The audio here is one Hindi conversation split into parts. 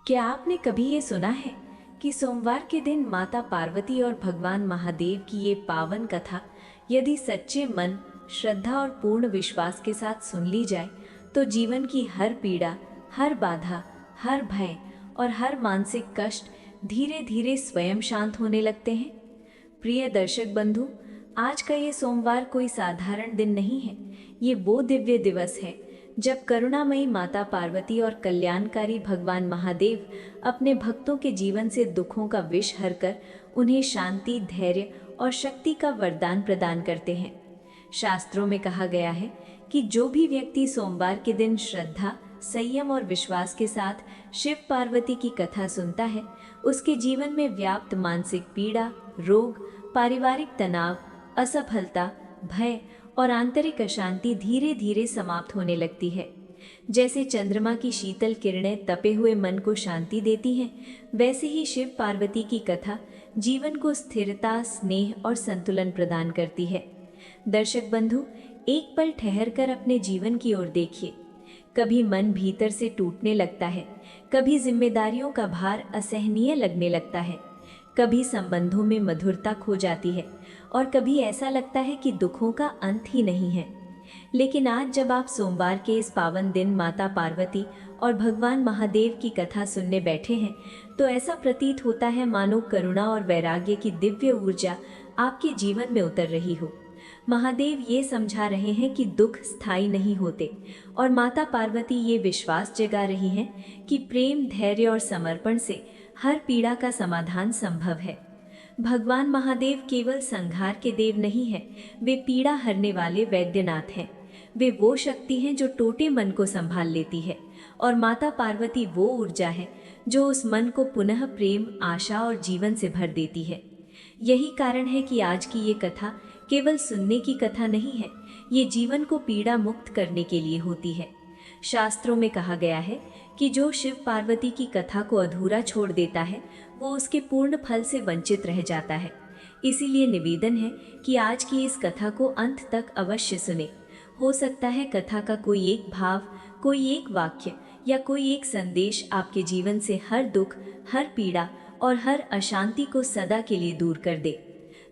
क्या आपने कभी ये सुना है कि सोमवार के दिन माता पार्वती और भगवान महादेव की ये पावन कथा यदि सच्चे मन, श्रद्धा और पूर्ण विश्वास के साथ सुन ली जाए तो जीवन की हर पीड़ा, हर बाधा, हर भय और हर मानसिक कष्ट धीरे धीरे स्वयं शांत होने लगते हैं। प्रिय दर्शक बंधु, आज का ये सोमवार कोई साधारण दिन नहीं है। ये वो दिव्य दिवस है जब करुणामयी माता पार्वती और कल्याणकारी भगवान महादेव अपने भक्तों के जीवन से दुखों का विष हरकर उन्हें शांति, धैर्य और शक्ति का वरदान प्रदान करते हैं। शास्त्रों में कहा गया है कि जो भी व्यक्ति सोमवार के दिन श्रद्धा, संयम और विश्वास के साथ शिव पार्वती की कथा सुनता है, उसके जीवन में व्याप्त मानसिक पीड़ा, रोग, पारिवारिक तनाव, असफलता, भय और आंतरिक अशांति धीरे धीरे समाप्त होने लगती है। जैसे चंद्रमा की शीतल किरणें तपे हुए मन को शांति देती हैं, वैसे ही शिव पार्वती की कथा जीवन को स्थिरता, स्नेह और संतुलन प्रदान करती है। दर्शक बंधु, एक पल ठहरकर अपने जीवन की ओर देखिए। कभी मन भीतर से टूटने लगता है, कभी जिम्मेदारियों का भार असहनीय लगने लगता है, कभी संबंधों में मधुरता खो जाती है और कभी ऐसा लगता है कि दुखों का अंत ही नहीं है। लेकिन आज जब आप सोमवार के इस पावन दिन माता पार्वती और भगवान महादेव की कथा सुनने बैठे हैं, तो ऐसा प्रतीत होता है मानो करुणा और वैराग्य की दिव्य ऊर्जा आपके जीवन में उतर रही हो। महादेव ये समझा रहे हैं कि दुख स्थायी नहीं होते और माता पार्वती ये विश्वास जगा रही हैं कि प्रेम, धैर्य और समर्पण से हर पीड़ा का समाधान संभव है। भगवान महादेव केवल संहार के देव नहीं हैं, वे पीड़ा हरने वाले वैद्यनाथ हैं। वे वो शक्ति हैं जो टूटे मन को संभाल लेती है और माता पार्वती वो ऊर्जा है जो उस मन को पुनः प्रेम, आशा और जीवन से भर देती है। यही कारण है कि आज की ये कथा केवल सुनने की कथा नहीं है, ये जीवन को पीड़ा मुक्त करने के लिए होती है। शास्त्रों में कहा गया है कि जो शिव पार्वती की कथा को अधूरा छोड़ देता है, वो उसके पूर्ण फल से वंचित रह जाता है। इसीलिए निवेदन है कि आज की इस कथा को अंत तक अवश्य सुने। हो सकता है कथा का कोई एक भाव, कोई एक वाक्य या कोई एक संदेश आपके जीवन से हर दुख, हर पीड़ा और हर अशांति को सदा के लिए दूर कर दे।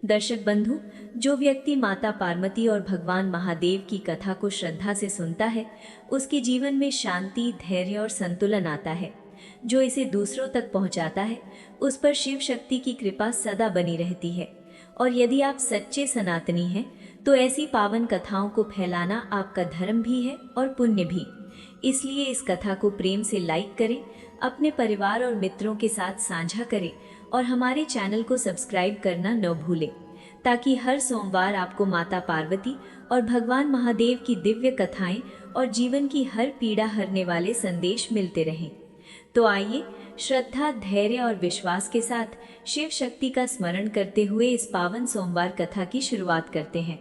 दर्शक बंधु, जो व्यक्ति माता पार्वती और भगवान महादेव की कथा को श्रद्धा से सुनता है, उसके जीवन में शांति, धैर्य और संतुलन आता है। जो इसे दूसरों तक पहुंचाता है, उस पर शिव शक्ति की कृपा सदा बनी रहती है। और यदि आप सच्चे सनातनी हैं, तो ऐसी पावन कथाओं को फैलाना आपका धर्म भी है और पुण्य भी। इसलिए इस कथा को प्रेम से लाइक करें, अपने परिवार और मित्रों के साथ साझा करें और हमारे चैनल को सब्सक्राइब करना न भूलें, ताकि हर सोमवार आपको माता पार्वती और भगवान महादेव की दिव्य कथाएं और जीवन की हर पीड़ा हरने वाले संदेश मिलते रहें। तो आइए श्रद्धा, धैर्य और विश्वास के साथ शिव शक्ति का स्मरण करते हुए इस पावन सोमवार कथा की शुरुआत करते हैं।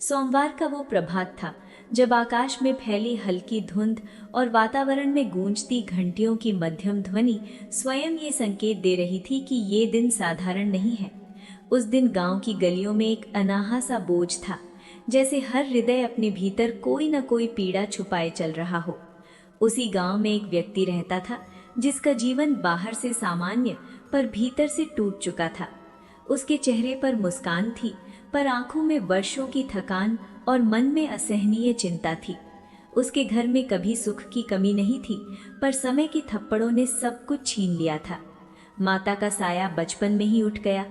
सोमवार का वो प्रभात था जब आकाश में फैली हल्की धुंध और वातावरण में गूंजती घंटियों की मध्यम ध्वनि स्वयं ये संकेत दे रही थी कि ये दिन साधारण नहीं है। उस दिन गांव की गलियों में एक अनाहा सा बोझ था, जैसे हर हृदय अपने भीतर कोई न कोई पीड़ा छुपाए चल रहा हो। उसी गांव में एक व्यक्ति रहता था जिसका जीवन बाहर से सामान्य पर भीतर से टूट चुका था। उसके चेहरे पर मुस्कान थी, पर आंखों में वर्षों की थकान और मन में असहनीय चिंता थी। उसके घर में कभी सुख की कमी नहीं थी, पर समय की थप्पड़ों ने सब कुछ छीन लिया था। माता का साया बचपन में ही उठ गया,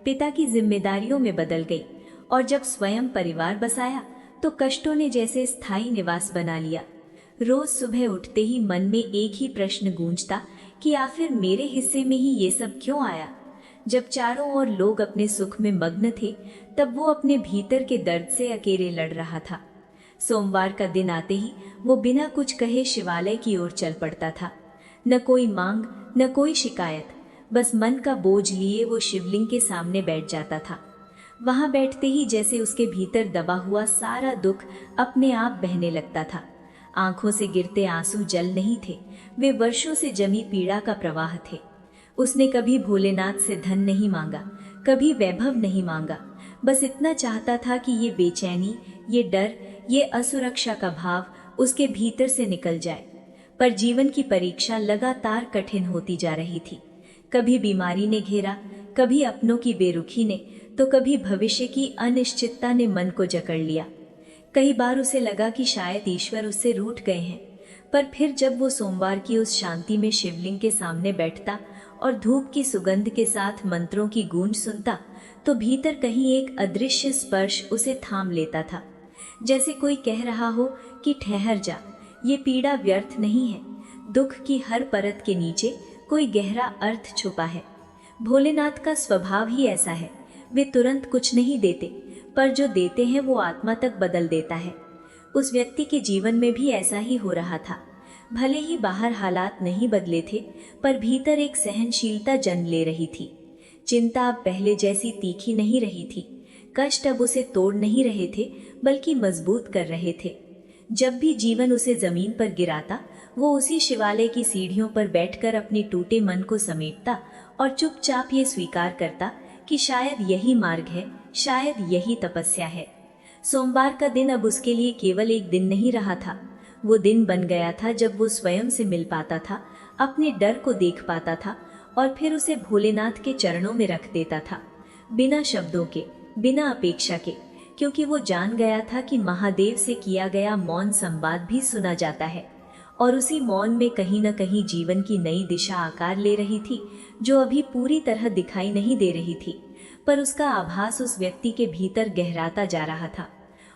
पिता की जिम्मेदारियों में बदल गई और जब स्वयं परिवार बसाया तो कष्टों ने जैसे स्थायी निवास बना लिया। रोज सुबह उठते ही मन में एक ही प्रश्न गूंजता कि आखिर मेरे हिस्से में ही ये सब क्यों आया। जब चारों ओर लोग अपने सुख में मग्न थे, तब वो अपने भीतर के दर्द से अकेले लड़ रहा था। सोमवार का दिन आते ही वो बिना कुछ कहे शिवालय की ओर चल पड़ता था। न कोई मांग, न कोई शिकायत, बस मन का बोझ लिए वो शिवलिंग के सामने बैठ जाता था। वहां बैठते ही जैसे उसके भीतर दबा हुआ सारा दुख अपने आप बहने लगता था। आंखों से गिरते आंसू जल नहीं थे, वे वर्षों से जमी पीड़ा का प्रवाह थे। उसने कभी भोलेनाथ से धन नहीं मांगा, कभी वैभव नहीं मांगा, बस इतना चाहता था कि ये बेचैनी, ये डर, ये असुरक्षा का भाव उसके भीतर से निकल जाए। पर जीवन की परीक्षा लगातार कठिन होती जा रही थी। कभी बीमारी ने घेरा, कभी अपनों की बेरुखी ने, तो कभी भविष्य की अनिश्चितता ने मन को जकड़ लिया। कई बार उसे लगा कि शायद ईश्वर उससे रूठ गए हैं, पर फिर जब वो सोमवार की उस शांति में शिवलिंग के सामने बैठता और धूप की सुगंध के साथ मंत्रों की गूंज सुनता, तो भीतर कहीं एक अदृश्य स्पर्श उसे थाम लेता था, जैसे कोई कह रहा हो कि ठहर जा, ये पीड़ा व्यर्थ नहीं है। दुख की हर परत के नीचे कोई गहरा अर्थ छुपा है। भोलेनाथ का स्वभाव ही ऐसा है, वे तुरंत कुछ नहीं देते, पर जो देते हैं वो आत्मा तक बदल देता है। उस व्यक्ति के जीवन में भी ऐसा ही हो रहा था। भले ही बाहर हालात नहीं बदले थे, पर भीतर एक सहनशीलता जन्म ले रही थी। चिंता अब पहले जैसी तीखी नहीं रही थी। कष्ट अब उसे तोड़ नहीं रहे थे, बल्कि मजबूत कर रहे थे। जब भी जीवन उसे जमीन पर गिराता, वो उसी शिवालय की सीढ़ियों पर बैठकर अपनी टूटे मन को समेटता और चुपचाप ये स्वीकार करता कि शायद यही मार्ग है, शायद यही तपस्या है। सोमवार का दिन अब उसके लिए केवल एक दिन नहीं रहा था। वो दिन बन गया था जब वो स्वयं से मिल पाता था, अपने डर को देख पाता था और फिर उसे भोलेनाथ के चरणों में रख देता था, बिना शब्दों के, बिना अपेक्षा के, क्योंकि वो जान गया था कि महादेव से किया गया मौन संवाद भी सुना जाता है और उसी मौन में कहीं न कहीं जीवन की नई दिशा आकार ले रही थी, जो अभी पूरी तरह दिखाई नहीं दे रही थी, पर उसका आभास उस व्यक्ति के भीतर गहराता जा रहा था।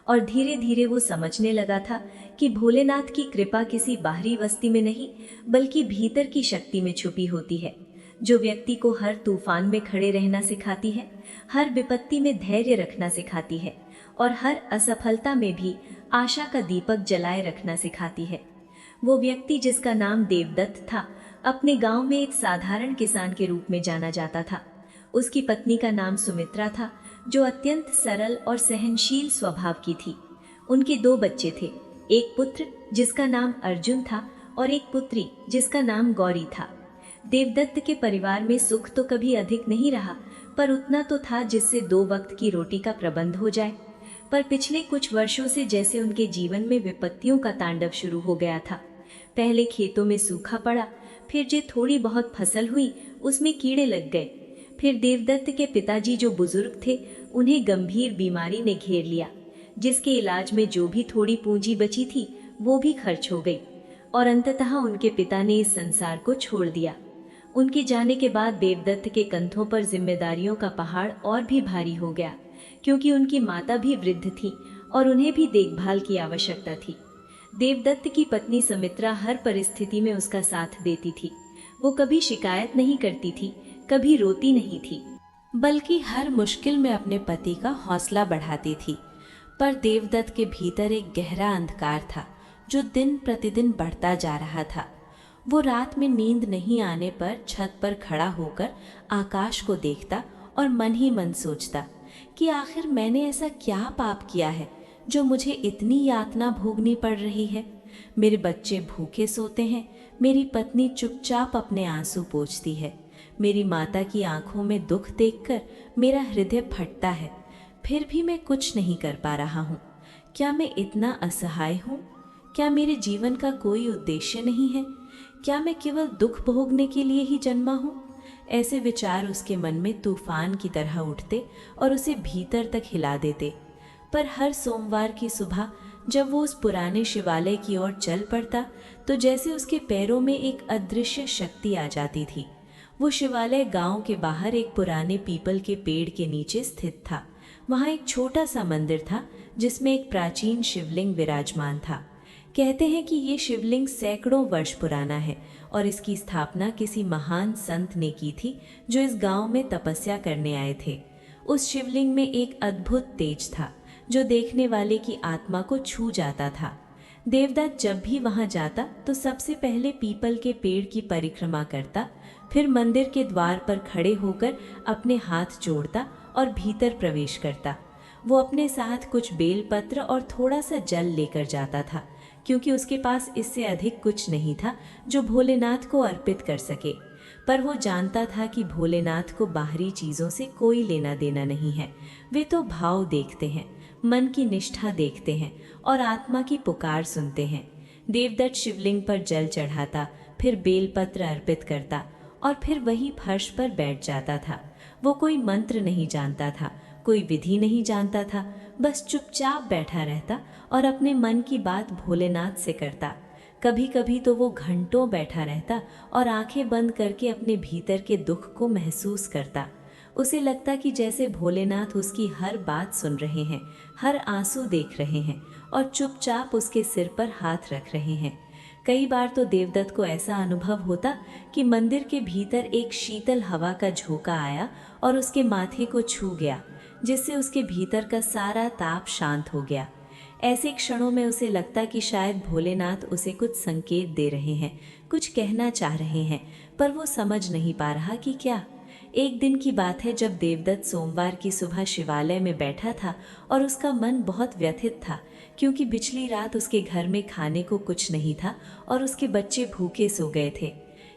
और धीरे धीरे वो समझने लगा था कि भोलेनाथ की कृपा किसी बाहरी वस्ती में नहीं, बल्कि भीतर की शक्ति में छुपी होती है, जो व्यक्ति को हर तूफान में खड़े रहना सिखाती है, हर विपत्ति में धैर्य रखना सिखाती है और हर असफलता में भी आशा का दीपक जलाए रखना सिखाती है। वो व्यक्ति जिसका नाम देवदत्त था, अपने गांव में एक साधारण किसान के रूप में जाना जाता था। उसकी पत्नी का नाम सुमित्रा था, जो अत्यंत सरल और सहनशील स्वभाव की थी। उनके 2 बच्चे थे, एक पुत्र जिसका नाम अर्जुन था और एक पुत्री जिसका नाम गौरी था। देवदत्त के परिवार में सुख तो कभी अधिक नहीं रहा, पर उतना तो था जिससे 2 वक्त की रोटी का प्रबंध हो जाए। पर पिछले कुछ वर्षों से जैसे उनके जीवन में विपत्तियों का तांडव शुरू हो गया था। पहले खेतों में सूखा पड़ा, फिर जो थोड़ी बहुत फसल हुई उसमें कीड़े लग गए। फिर देवदत्त के पिताजी जो बुजुर्ग थे, उन्हें गंभीर बीमारी ने घेर लिया, जिसके इलाज में जो भी थोड़ी पूंजी बची थी वो भी खर्च हो गई और अंततः उनके पिता ने इस संसार को छोड़ दिया। उनके जाने के बाद देवदत्त के कंधों पर जिम्मेदारियों का पहाड़ और भी भारी हो गया, क्योंकि उनकी माता भी वृद्ध थी और उन्हें भी देखभाल की आवश्यकता थी। देवदत्त की पत्नी सुमित्रा हर परिस्थिति में उसका साथ देती थी। वो कभी शिकायत नहीं करती थी, कभी रोती नहीं थी, बल्कि हर मुश्किल में अपने पति का हौसला बढ़ाती थी। पर देवदत्त के भीतर एक गहरा अंधकार था, जो दिन प्रतिदिन बढ़ता जा रहा था। वो रात में नींद नहीं आने पर छत पर खड़ा होकर आकाश को देखता और मन ही मन सोचता कि आखिर मैंने ऐसा क्या पाप किया है जो मुझे इतनी यातना भोगनी पड़ रही है। मेरे बच्चे भूखे सोते हैं, मेरी पत्नी चुपचाप अपने आंसू पोंछती है, मेरी माता की आंखों में दुख देखकर मेरा हृदय फटता है, फिर भी मैं कुछ नहीं कर पा रहा हूँ। क्या मैं इतना असहाय हूँ? क्या मेरे जीवन का कोई उद्देश्य नहीं है? क्या मैं केवल दुख भोगने के लिए ही जन्मा हूँ? ऐसे विचार उसके मन में तूफान की तरह उठते और उसे भीतर तक हिला देते। पर हर सोमवार की सुबह जब वो उस पुराने शिवालय की ओर चल पड़ता, तो जैसे उसके पैरों में एक अदृश्य शक्ति आ जाती थी। वो शिवालय गांव के बाहर एक पुराने पीपल के पेड़ के नीचे स्थित था। वहाँ एक छोटा सा मंदिर था, जिसमें एक प्राचीन शिवलिंग विराजमान था। कहते हैं कि ये शिवलिंग सैकड़ों वर्ष पुराना है और इसकी स्थापना किसी महान संत ने की थी, जो इस गांव में तपस्या करने आए थे। उस शिवलिंग में एक अद्भुत तेज था, जो देखने वाले की आत्मा को छू जाता था। देवदत्त जब भी वहां जाता तो सबसे पहले पीपल के पेड़ की परिक्रमा करता, फिर मंदिर के द्वार पर खड़े होकर अपने हाथ जोड़ता और भीतर प्रवेश करता। वो अपने साथ कुछ बेलपत्र और थोड़ा सा जल लेकर जाता था, क्योंकि उसके पास इससे अधिक कुछ नहीं था जो भोलेनाथ को अर्पित कर सके। पर वो जानता था कि भोलेनाथ को बाहरी चीज़ों से कोई लेना देना नहीं है। वे तो भाव देखते हैं, मन की निष्ठा देखते हैं और आत्मा की पुकार सुनते हैं। देवदत्त शिवलिंग पर जल चढ़ाता, फिर बेलपत्र अर्पित करता और फिर वहीं फर्श पर बैठ जाता था। वो कोई मंत्र नहीं जानता था, कोई विधि नहीं जानता था, बस चुपचाप बैठा रहता और अपने मन की बात भोलेनाथ से करता। कभी कभी तो वो घंटों बैठा रहता और आंखें बंद करके अपने भीतर के दुख को महसूस करता। उसे लगता कि जैसे भोलेनाथ उसकी हर बात सुन रहे हैं, हर आंसू देख रहे हैं और चुपचाप उसके सिर पर हाथ रख रहे हैं। कई बार तो देवदत्त को ऐसा अनुभव होता कि मंदिर के भीतर एक शीतल हवा का झोंका आया और उसके माथे को छू गया, जिससे उसके भीतर का सारा ताप शांत हो गया। ऐसे क्षणों में उसे लगता कि शायद भोलेनाथ उसे कुछ संकेत दे रहे हैं, कुछ कहना चाह रहे हैं, पर वो समझ नहीं पा रहा कि क्या। एक दिन की बात है जब देवदत्त सोमवार की सुबह शिवालय में बैठा था और उसका मन बहुत व्यथित था, क्योंकि पिछली रात उसके घर में खाने को कुछ नहीं था और उसके बच्चे भूखे सो गए थे।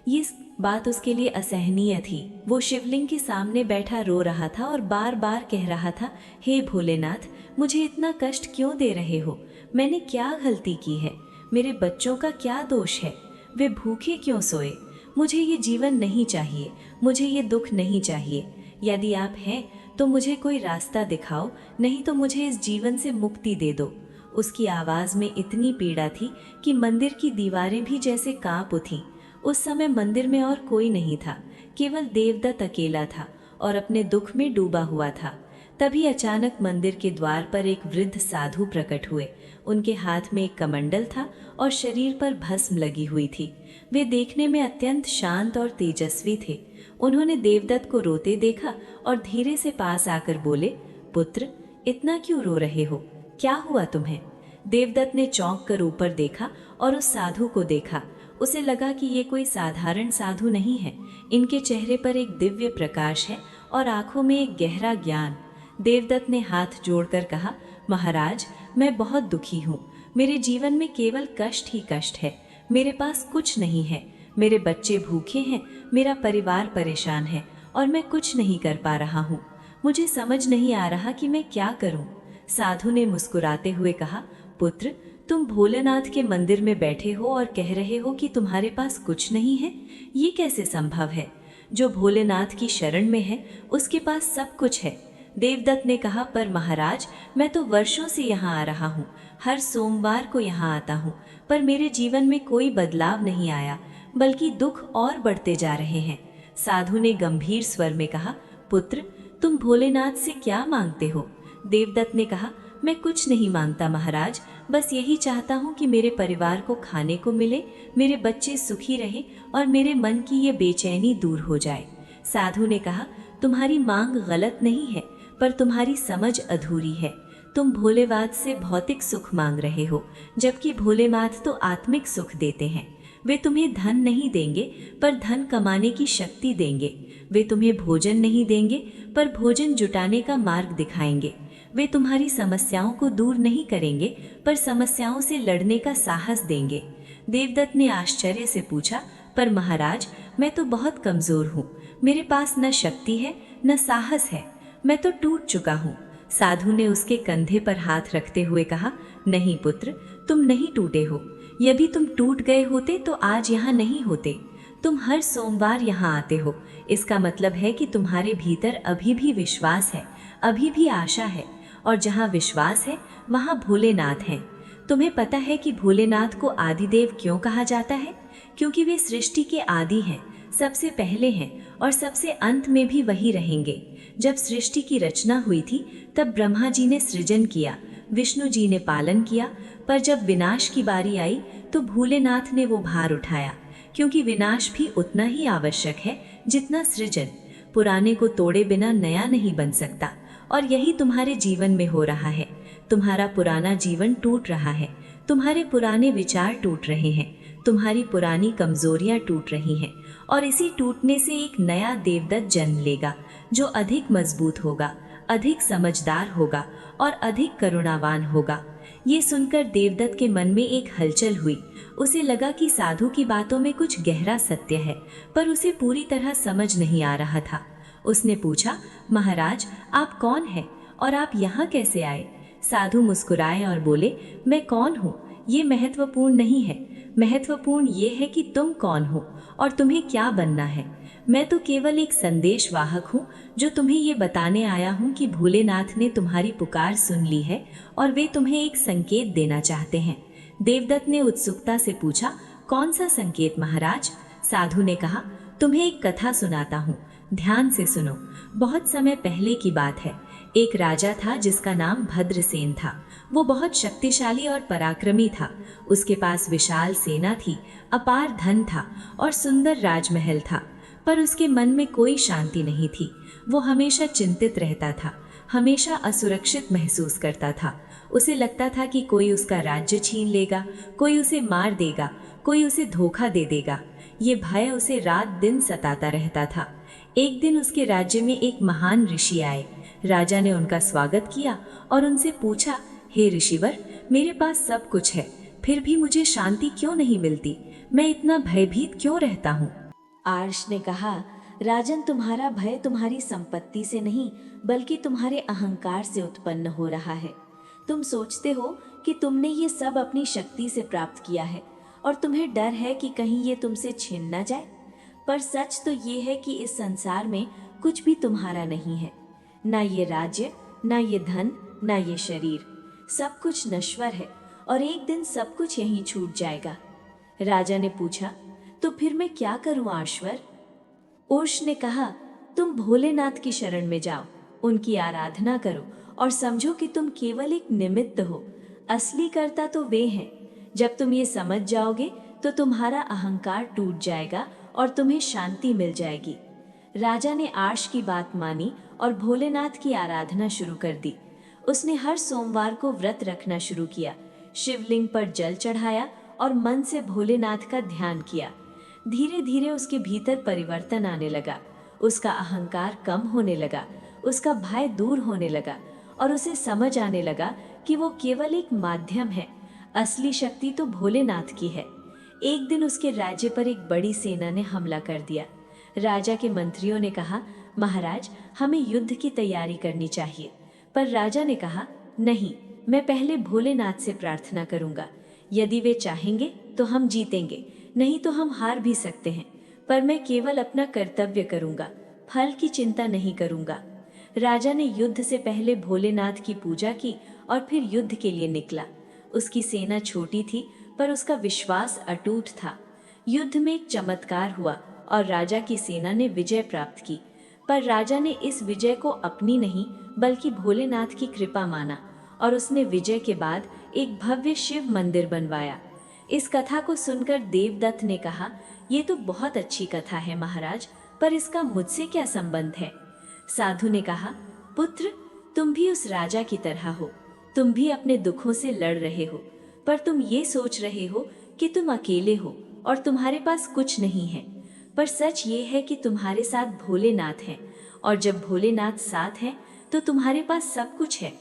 ये बात उसके लिए असहनीय थी। वो शिवलिंग के सामने बैठा रो रहा था और बार बार कह रहा था, हे भोलेनाथ, मुझे इतना कष्ट क्यों दे रहे हो? मैंने क्या गलती की है? मेरे बच्चों का क्या दोष है? वे भूखे क्यों सोए? मुझे ये जीवन नहीं चाहिए, मुझे ये दुख नहीं चाहिए। यदि आप हैं तो मुझे कोई रास्ता दिखाओ, नहीं तो मुझे इस जीवन से मुक्ति दे दो। उसकी आवाज़ में इतनी पीड़ा थी कि मंदिर की दीवारें भी जैसे कांप उठीं। उस समय मंदिर में और कोई नहीं था, केवल देवदत्त अकेला था और अपने दुख में डूबा हुआ था। तभी अचानक मंदिर के द्वार पर एक वृद्ध साधु प्रकट हुए। उनके हाथ में एक कमंडल था और शरीर पर भस्म लगी हुई थी। वे देखने में अत्यंत शांत और तेजस्वी थे। उन्होंने देवदत्त को रोते देखा और धीरे से पास आकर बोले, पुत्र, इतना क्यों रो रहे हो? क्या हुआ तुम्हें? देवदत्त ने चौंक कर ऊपर देखा और उस साधु को देखा। उसे लगा कि ये कोई साधारण साधु नहीं है। इनके चेहरे पर एक दिव्य प्रकाश है और आंखों में एक गहरा ज्ञान। देवदत्त ने हाथ जोड़कर कहा, महाराज, मैं बहुत दुखी हूँ। मेरे जीवन में केवल कष्ट ही कष्ट है। मेरे पास कुछ नहीं है। मेरे बच्चे भूखे हैं, मेरा परिवार परेशान है और मैं कुछ नहीं कर पा रहा हूँ। मुझे समझ नहीं आ रहा कि मैं क्या करूँ। साधु ने मुस्कुराते हुए कहा, पुत्र, तुम भोलेनाथ के मंदिर में बैठे हो और कह रहे हो कि तुम्हारे पास कुछ नहीं है? ये कैसे संभव है? जो भोलेनाथ की शरण में है उसके पास सब कुछ है। देवदत्त ने कहा, पर महाराज, मैं तो वर्षों से यहाँ आ रहा हूँ, हर सोमवार को यहाँ आता हूँ, पर मेरे जीवन में कोई बदलाव नहीं आया, बल्कि दुख और बढ़ते जा रहे हैं। साधु ने गंभीर स्वर में कहा, पुत्र, तुम भोलेनाथ से क्या मांगते हो? देवदत्त ने कहा, मैं कुछ नहीं मांगता महाराज, बस यही चाहता हूँ कि मेरे परिवार को खाने को मिले, मेरे बच्चे सुखी रहें और मेरे मन की ये बेचैनी दूर हो जाए। साधु ने कहा, तुम्हारी मांग गलत नहीं है, पर तुम्हारी समझ अधूरी है। तुम भोलेनाथ से भौतिक सुख मांग रहे हो, जबकि भोलेनाथ तो आत्मिक सुख देते हैं। वे तुम्हें धन नहीं देंगे, पर धन कमाने की शक्ति देंगे। वे तुम्हें भोजन नहीं देंगे, पर भोजन जुटाने का मार्ग दिखाएंगे। वे तुम्हारी समस्याओं को दूर नहीं करेंगे, पर समस्याओं से लड़ने का साहस देंगे। देवदत्त ने आश्चर्य से पूछा, पर महाराज, मैं तो बहुत कमजोर हूँ। मेरे पास न शक्ति है न साहस है। मैं तो टूट चुका हूँ। साधु ने उसके कंधे पर हाथ रखते हुए कहा, नहीं पुत्र, तुम नहीं टूटे हो। यदि तुम टूट गए होते तो आज यहाँ नहीं होते। तुम हर सोमवार यहाँ आते हो, इसका मतलब है कि तुम्हारे भीतर अभी भी विश्वास है, अभी भी आशा है, और जहाँ विश्वास है वहाँ भोलेनाथ हैं। तुम्हें पता है कि भोलेनाथ को आदिदेव क्यों कहा जाता है? क्योंकि वे सृष्टि के आदि हैं, सबसे पहले हैं और सबसे अंत में भी वही रहेंगे। जब सृष्टि की रचना हुई थी तब ब्रह्मा जी ने सृजन किया, विष्णु जी ने पालन किया, पर जब विनाश की बारी आई तो भोलेनाथ ने वो भार उठाया, क्योंकि विनाश भी उतना ही आवश्यक है जितना सृजन। पुराने को तोड़े बिना नया नहीं बन सकता, और यही तुम्हारे जीवन में हो रहा है। तुम्हारा पुराना जीवन टूट रहा है, तुम्हारे पुराने विचार टूट रहे हैं, तुम्हारी पुरानी कमजोरियां टूट रही हैं, और इसी टूटने से एक नया देवदत्त जन्म लेगा, जो अधिक मजबूत होगा, अधिक समझदार होगा और अधिक करुणावान होगा। ये सुनकर देवदत्त के मन में एक हलचल हुई। उसे लगा कि साधु की बातों में कुछ गहरा सत्य है, पर उसे पूरी तरह समझ नहीं आ रहा था। उसने पूछा, महाराज, आप कौन हैं और आप यहाँ कैसे आए? साधु मुस्कुराए और बोले, मैं कौन हूँ ये महत्वपूर्ण नहीं है। महत्वपूर्ण ये है कि तुम कौन हो और तुम्हें क्या बनना है। मैं तो केवल एक संदेश वाहक हूँ जो तुम्हें ये बताने आया हूँ कि भोलेनाथ ने तुम्हारी पुकार सुन ली है और वे तुम्हें एक संकेत देना चाहते हैं। देवदत्त ने उत्सुकता से पूछा, कौन सा संकेत महाराज? साधु ने कहा, तुम्हें एक कथा सुनाता हूँ, ध्यान से सुनो। बहुत समय पहले की बात है। एक राजा था जिसका नाम भद्रसेन था। वो बहुत शक्तिशाली और पराक्रमी था। उसके पास विशाल सेना थी, अपार धन था और सुंदर राजमहल था। पर उसके मन में कोई शांति नहीं थी। वो हमेशा चिंतित रहता था, हमेशा असुरक्षित महसूस करता था। उसे लगता था कि कोई उसका राज्य छीन लेगा, कोई उसे मार देगा, कोई उसे धोखा दे देगा। ये भय उसे रात दिन सताता रहता था। एक दिन उसके राज्य में एक महान ऋषि आए। राजा ने उनका स्वागत किया और उनसे पूछा, हे ऋषिवर, मेरे पास सब कुछ है, फिर भी मुझे शांति क्यों नहीं मिलती? मैं इतना भयभीत क्यों रहता हूँ? आर्ष ने कहा, राजन, तुम्हारा भय तुम्हारी संपत्ति से नहीं बल्कि तुम्हारे अहंकार से उत्पन्न हो रहा है। तुम सोचते हो कि तुमने ये सब अपनी शक्ति से प्राप्त किया है और तुम्हें डर है कि कहीं ये तुमसे छिन ना जाए। पर सच तो ये है कि इस संसार में कुछ भी तुम्हारा नहीं है। ना ये राज्य, ना ये धन, ना ये शरीर, सब कुछ नश्वर है और एक दिन सब कुछ यहीं छूट जाएगा। राजा ने पूछा, तो फिर मैं क्या करूं आश्वर? उर्ष ने कहा, तुम भोलेनाथ की शरण में जाओ, उनकी आराधना करो और समझो कि तुम केवल एक निमित्त हो, असली कर्ता तो वे हैं। जब तुम ये समझ जाओगे तो तुम्हारा अहंकार टूट जाएगा और तुम्हें शांति मिल जाएगी। राजा ने आर्ष की बात मानी और भोलेनाथ की आराधना शुरू कर दी। उसने हर सोमवार को व्रत रखना शुरू किया, शिवलिंग पर जल चढ़ाया और मन से भोलेनाथ का ध्यान किया। धीरे धीरे उसके भीतर परिवर्तन आने लगा। उसका अहंकार कम होने लगा, उसका भय दूर होने लगा और उसे समझ आने लगा कि वो केवल एक माध्यम है, असली शक्ति तो भोलेनाथ की है। एक दिन उसके राज्य पर एक बड़ी सेना ने हमला कर दिया। राजा के मंत्रियों ने कहा, महाराज, हमें युद्ध की तैयारी करनी चाहिए। पर राजा ने कहा, नहीं, मैं पहले भोलेनाथ से प्रार्थना करूंगा। यदि वे चाहेंगे तो हम जीतेंगे, नहीं तो हम हार भी सकते हैं। पर मैं केवल अपना कर्तव्य करूंगा, फल की चिंता नहीं करूंगा। राजा ने युद्ध से पहले भोलेनाथ की पूजा की और फिर युद्ध के लिए निकला। उसकी सेना छोटी थी पर उसका विश्वास अटूट था। युद्ध में एक चमत्कार हुआ और राजा की सेना ने विजय प्राप्त की। पर राजा ने इस विजय को अपनी नहीं बल्कि भोलेनाथ की कृपा माना और उसने विजय के बाद एक भव्य शिव मंदिर बनवाया। इस कथा को सुनकर देवदत्त ने कहा, ये तो बहुत अच्छी कथा है महाराज, पर इसका मुझसे क्या संबंध है? साधु ने कहा, पुत्र, तुम भी उस राजा की तरह हो। तुम भी अपने दुखों से लड़ रहे हो, पर तुम ये सोच रहे हो कि तुम अकेले हो और तुम्हारे पास कुछ नहीं है। पर सच ये है कि तुम्हारे साथ भोलेनाथ हैं और जब भोलेनाथ साथ हैं तो तुम्हारे पास सब कुछ है।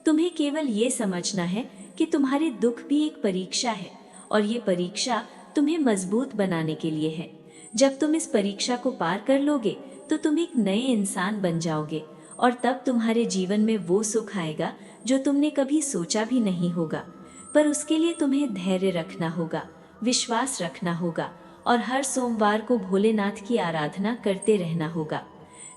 तुम्हें केवल ये समझना है कि तुम्हारे दुख भी एक परीक्षा है और ये परीक्षा तुम्हें मजबूत बनाने के लिए है। जब तुम इस परीक्षा को पार कर लोगे तो तुम एक नए इंसान बन जाओगे और तब तुम्हारे जीवन में वो सुख आएगा जो तुमने कभी सोचा भी नहीं होगा। पर उसके लिए तुम्हें धैर्य रखना होगा, विश्वास रखना होगा और हर सोमवार को भोलेनाथ की आराधना करते रहना होगा।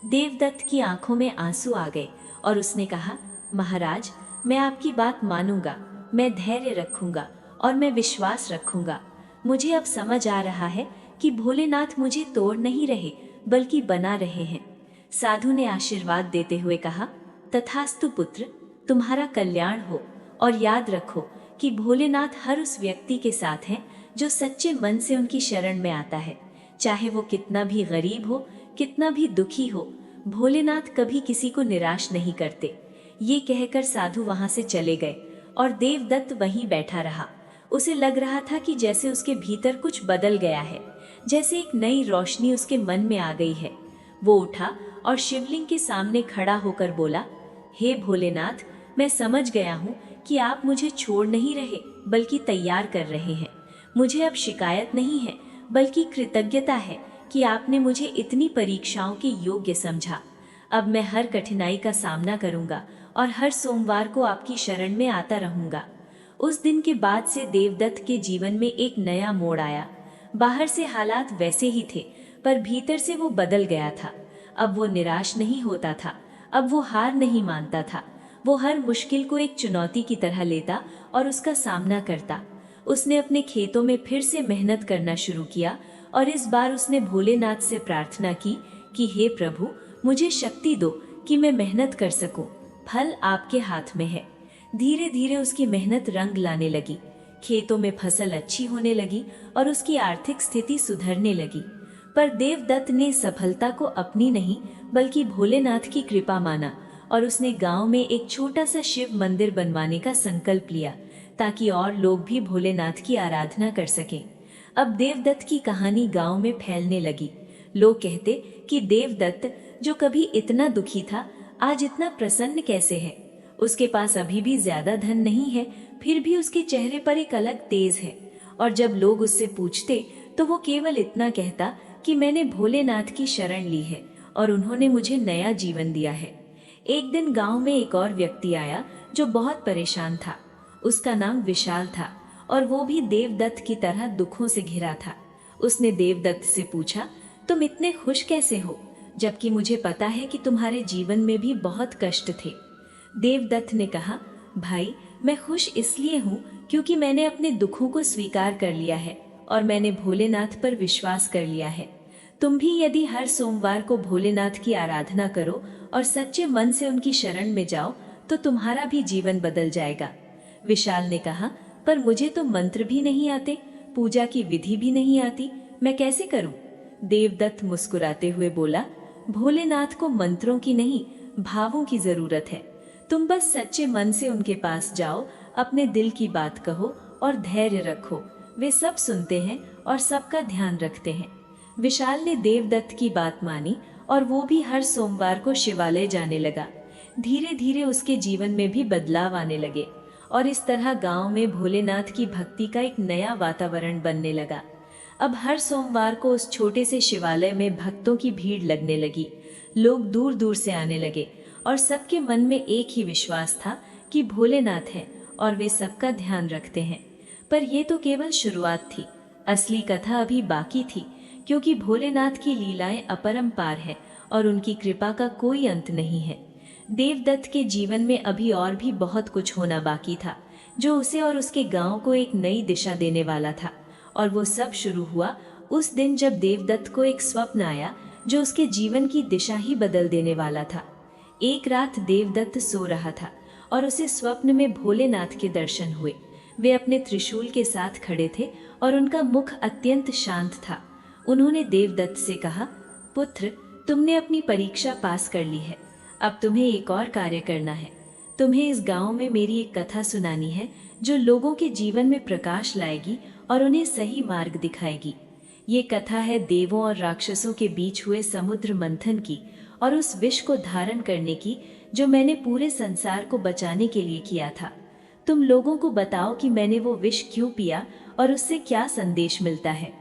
देवदत्त की आंखों में आंसू आ गए और उसने कहा, महाराज, मैं आपकी बात मानूंगा, मैं धैर्य रखूंगा और मैं विश्वास रखूंगा। मुझे अब समझ आ रहा है कि भोलेनाथ मुझे तोड़ नहीं रहे बल्कि बना रहे हैं। साधु ने आशीर्वाद देते हुए कहा, तथास्तु पुत्र, तुम्हारा कल्याण हो और याद रखो कि भोलेनाथ हर उस व्यक्ति के साथ हैं जो सच्चे मन से उनकी शरण में आता है। चाहे वो कितना भी गरीब हो, कितना भी दुखी हो, भोलेनाथ कभी किसी को निराश नहीं करते। ये कहकर साधु वहां से चले गए और देवदत्त वहीं बैठा रहा। उसे लग रहा था कि जैसे उसके भीतर कुछ बदल गया है, जैसे एक नई रोशनी उसके मन में आ गई है। वो उठा और शिवलिंग के सामने खड़ा होकर बोला, हे भोलेनाथ, मैं समझ गया हूँ कि आप मुझे छोड़ नहीं रहे बल्कि तैयार कर रहे हैं। मुझे अब शिकायत नहीं है बल्कि कृतज्ञता है कि आपने मुझे इतनी परीक्षाओं के योग्य समझा। अब मैं हर कठिनाई का सामना करूंगा और हर सोमवार को आपकी शरण में आता रहूंगा। उस दिन के बाद से देवदत्त के जीवन में एक नया मोड़ आया। बाहर से हालात वैसे ही थे, पर भीतर से वो बदल गया था। अब वो निराश नहीं होता था, अब वो हार नहीं मानता था। वो हर मुश्किल को एक चुनौती की तरह लेता और उसका सामना करता। उसने अपने खेतों में फिर से मेहनत करना शुरू किया और इस बार उसने भोलेनाथ से प्रार्थना की कि हे प्रभु, मुझे शक्ति दो कि मैं मेहनत कर सकूं। फल आपके हाथ में है। धीरे धीरे उसकी मेहनत रंग लाने लगी। खेतों में फसल अच्छी होने लगी और उसकी आर्थिक स्थिति सुधरने लगी। पर देवदत्त ने सफलता को अपनी नहीं बल्कि भोलेनाथ की कृपा माना और उसने गांव में एक छोटा सा शिव मंदिर बनवाने का संकल्प लिया ताकि और लोग भी भोलेनाथ की आराधना कर सकें। अब देवदत्त की कहानी गांव में फैलने लगी। लोग कहते कि देवदत्त, जो कभी इतना दुखी था, आज इतना प्रसन्न कैसे है। उसके पास अभी भी ज्यादा धन नहीं है, फिर भी उसके चेहरे पर एक अलग तेज है। और जब लोग उससे पूछते तो वो केवल इतना कहता कि मैंने भोलेनाथ की शरण ली है और उन्होंने मुझे नया जीवन दिया है। एक दिन गांव में एक और व्यक्ति आया जो बहुत परेशान था। उसका नाम विशाल था और वो भी देवदत्त की तरह दुखों से घिरा था। उसने देवदत्त से पूछा, तुम इतने खुश कैसे हो, जबकि मुझे पता है कि तुम्हारे जीवन में भी बहुत कष्ट थे। देवदत्त ने कहा, भाई, मैं खुश इसलिए हूँ क्योंकि मैंने अपने दुखों को स्वीकार कर लिया है और मैंने भोलेनाथ पर विश्वास कर लिया है। तुम भी यदि हर सोमवार को भोलेनाथ की आराधना करो और सच्चे मन से उनकी शरण में जाओ तो तुम्हारा भी जीवन बदल जाएगा। विशाल ने कहा, पर मुझे तो मंत्र भी नहीं आते, पूजा की विधि भी नहीं आती, मैं कैसे करूं? देवदत्त मुस्कुराते हुए बोला, भोलेनाथ को मंत्रों की नहीं, भावों की जरूरत है। तुम बस सच्चे मन से उनके पास जाओ, अपने दिल की बात कहो और धैर्य रखो। वे सब सुनते हैं और सबका ध्यान रखते हैं। विशाल ने देवदत्त की बात मानी और वो भी हर सोमवार को शिवालय जाने लगा। धीरे धीरे उसके जीवन में भी बदलाव आने लगे और इस तरह गांव में भोलेनाथ की भक्ति का एक नया वातावरण बनने लगा। अब हर सोमवार को उस छोटे से शिवालय में भक्तों की भीड़ लगने लगी। लोग दूर दूर से आने लगे और सबके मन में एक ही विश्वास था कि भोलेनाथ हैं और वे सबका ध्यान रखते हैं। पर यह तो केवल शुरुआत थी। असली कथा अभी बाकी थी, क्योंकि भोलेनाथ की लीलाएं अपरंपार है और उनकी कृपा का कोई अंत नहीं है। देवदत्त के जीवन में अभी और भी बहुत कुछ होना बाकी था, जो उसे और उसके गांव को एक नई दिशा देने वाला था। और वो सब शुरू हुआ उस दिन जब देवदत्त को एक स्वप्न आया जो उसके जीवन की दिशा ही बदल देने वाला था। एक रात देवदत्त सो रहा था और उसे स्वप्न में भोलेनाथ के दर्शन हुए। वे अपने त्रिशूल के साथ खड़े थे और उनका मुख अत्यंत शांत था। उन्होंने देवदत्त से कहा, पुत्र, तुमने अपनी परीक्षा पास कर ली है। अब तुम्हें एक और कार्य करना है। तुम्हें इस गांव में मेरी एक कथा सुनानी है जो लोगों के जीवन में प्रकाश लाएगी और उन्हें सही मार्ग दिखाएगी। ये कथा है देवों और राक्षसों के बीच हुए समुद्र मंथन की और उस विष को धारण करने की जो मैंने पूरे संसार को बचाने के लिए किया था। तुम लोगों को बताओ कि मैंने वो विष क्यों पिया और उससे क्या संदेश मिलता है।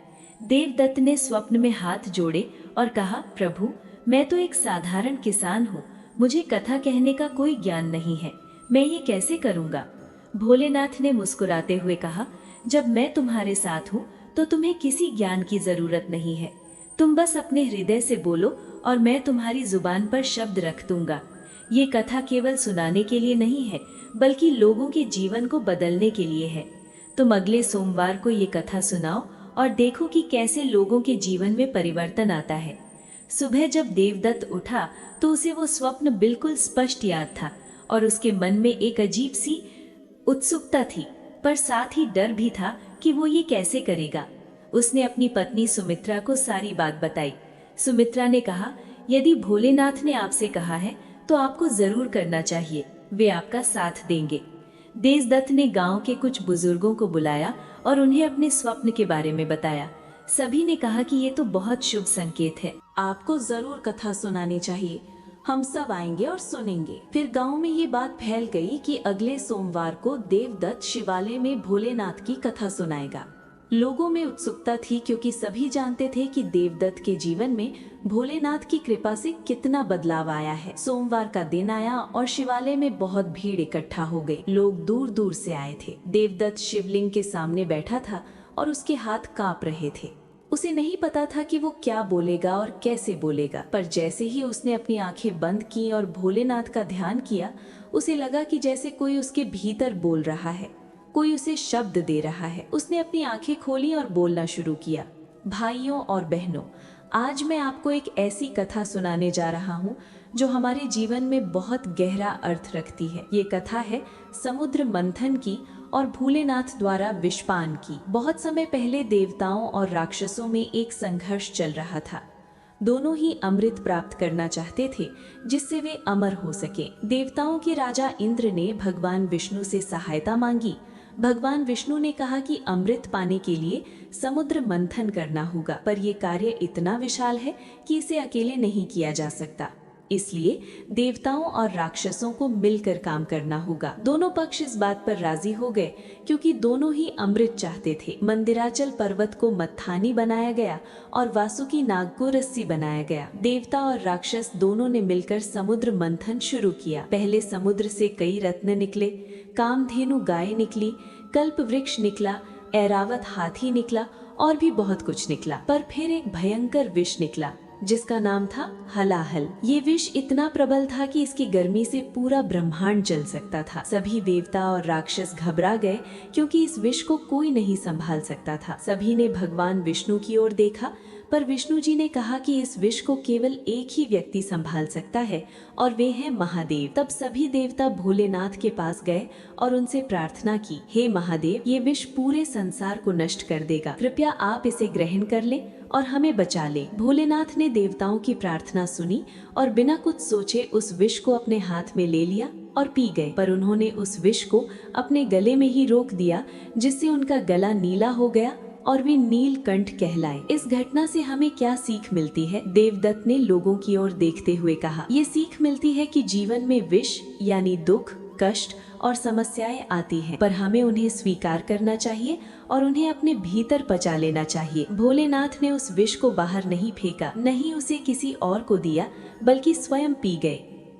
देवदत्त ने स्वप्न में हाथ जोड़े और कहा, प्रभु, मैं तो एक साधारण किसान हूँ, मुझे कथा कहने का कोई ज्ञान नहीं है, मैं ये कैसे करूँगा। भोलेनाथ ने मुस्कुराते हुए कहा, जब मैं तुम्हारे साथ हूँ तो तुम्हें किसी ज्ञान की जरूरत नहीं है। तुम बस अपने हृदय से बोलो और मैं तुम्हारी जुबान पर शब्द रख दूंगा। ये कथा केवल सुनाने के लिए नहीं है, बल्कि लोगों के जीवन को बदलने के लिए है। तुम अगले सोमवार को ये कथा सुनाओ और देखो कि कैसे लोगों के जीवन में परिवर्तन आता है। सुबह जब देवदत्त उठा तो उसे वो स्वप्न बिल्कुल स्पष्ट याद था और उसके मन में एक अजीब सी उत्सुकता थी, पर साथ ही डर भी था कि वो ये कैसे करेगा। उसने अपनी पत्नी सुमित्रा को सारी बात बताई। सुमित्रा ने कहा, यदि भोलेनाथ ने आपसे कहा है तो आपको जरूर करना चाहिए, वे आपका साथ देंगे। देवदत्त ने गांव के कुछ बुजुर्गों को बुलाया और उन्हें अपने स्वप्न के बारे में बताया। सभी ने कहा कि ये तो बहुत शुभ संकेत है, आपको जरूर कथा सुनानी चाहिए, हम सब आएंगे और सुनेंगे। फिर गांव में ये बात फैल गई कि अगले सोमवार को देवदत्त शिवालय में भोलेनाथ की कथा सुनाएगा। लोगों में उत्सुकता थी क्योंकि सभी जानते थे कि देवदत्त के जीवन में भोलेनाथ की कृपा से कितना बदलाव आया है। सोमवार का दिन आया और शिवालय में बहुत भीड़ इकट्ठा हो गई। लोग दूर दूर से आए थे। देवदत्त शिवलिंग के सामने बैठा था और उसके हाथ कांप रहे थे। उसे नहीं पता था कि वो क्या बोलेगा और कैसे बोलेगा, पर जैसे ही उसने अपनी आंखें बंद की और भोलेनाथ का ध्यान किया, उसे लगा कि जैसे कोई उसके भीतर बोल रहा है, कोई उसे शब्द दे रहा है। उसने अपनी आंखें खोली और बोलना शुरू किया। भाइयों और बहनों, आज मैं आपको एक ऐसी कथा सुनाने जा रहा हूँ जो हमारे जीवन में बहुत गहरा अर्थ रखती है। ये कथा है समुद्र मंथन की और भोलेनाथ द्वारा विषपान की। बहुत समय पहले देवताओं और राक्षसों में एक संघर्ष चल रहा था। दोनों ही अमृत प्राप्त करना चाहते थे जिससे वे अमर हो सके। देवताओं के राजा इंद्र ने भगवान विष्णु से सहायता मांगी। भगवान विष्णु ने कहा कि अमृत पाने के लिए समुद्र मंथन करना होगा, पर यह कार्य इतना विशाल है कि इसे अकेले नहीं किया जा सकता। इसलिए देवताओं और राक्षसों को मिलकर काम करना होगा। दोनों पक्ष इस बात पर राजी हो गए क्योंकि दोनों ही अमृत चाहते थे। मंदिराचल पर्वत को मत्थानी बनाया गया और वासुकी नाग को रस्सी बनाया गया। देवता और राक्षस दोनों ने मिलकर समुद्र मंथन शुरू किया। पहले समुद्र से कई रत्न निकले, कामधेनु गाय निकली, कल्प वृक्ष निकला, ऐरावत हाथी निकला और भी बहुत कुछ निकला। पर फिर एक भयंकर विष निकला जिसका नाम था हलाहल। ये विष इतना प्रबल था कि इसकी गर्मी से पूरा ब्रह्मांड जल सकता था। सभी देवता और राक्षस घबरा गए क्योंकि इस विष को कोई नहीं संभाल सकता था। सभी ने भगवान विष्णु की ओर देखा, पर विष्णु जी ने कहा कि इस विष को केवल एक ही व्यक्ति संभाल सकता है और वे हैं महादेव। तब सभी देवता भोलेनाथ के पास गए और उनसे प्रार्थना की, हे महादेव, ये विष पूरे संसार को नष्ट कर देगा, कृपया आप इसे ग्रहण कर लें और हमें बचा ले। भोलेनाथ ने देवताओं की प्रार्थना सुनी और बिना कुछ सोचे उस विष को अपने हाथ में ले लिया और पी गए। पर उन्होंने उस विष को अपने गले में ही रोक दिया, जिससे उनका गला नीला हो गया और वे नीलकंठ कहलाए। इस घटना से हमें क्या सीख मिलती है? देवदत्त ने लोगों की ओर देखते हुए कहा, ये सीख मिलती है कि जीवन में विष यानी दुख, कष्ट और समस्याएं आती हैं, पर हमें उन्हें स्वीकार करना चाहिए और उन्हें अपने भीतर पचा लेना चाहिए। भोलेनाथ ने उस विष को बाहर नहीं फेंका, नहीं उसे किसी और को दिया, बल्कि स्वयं पी गए,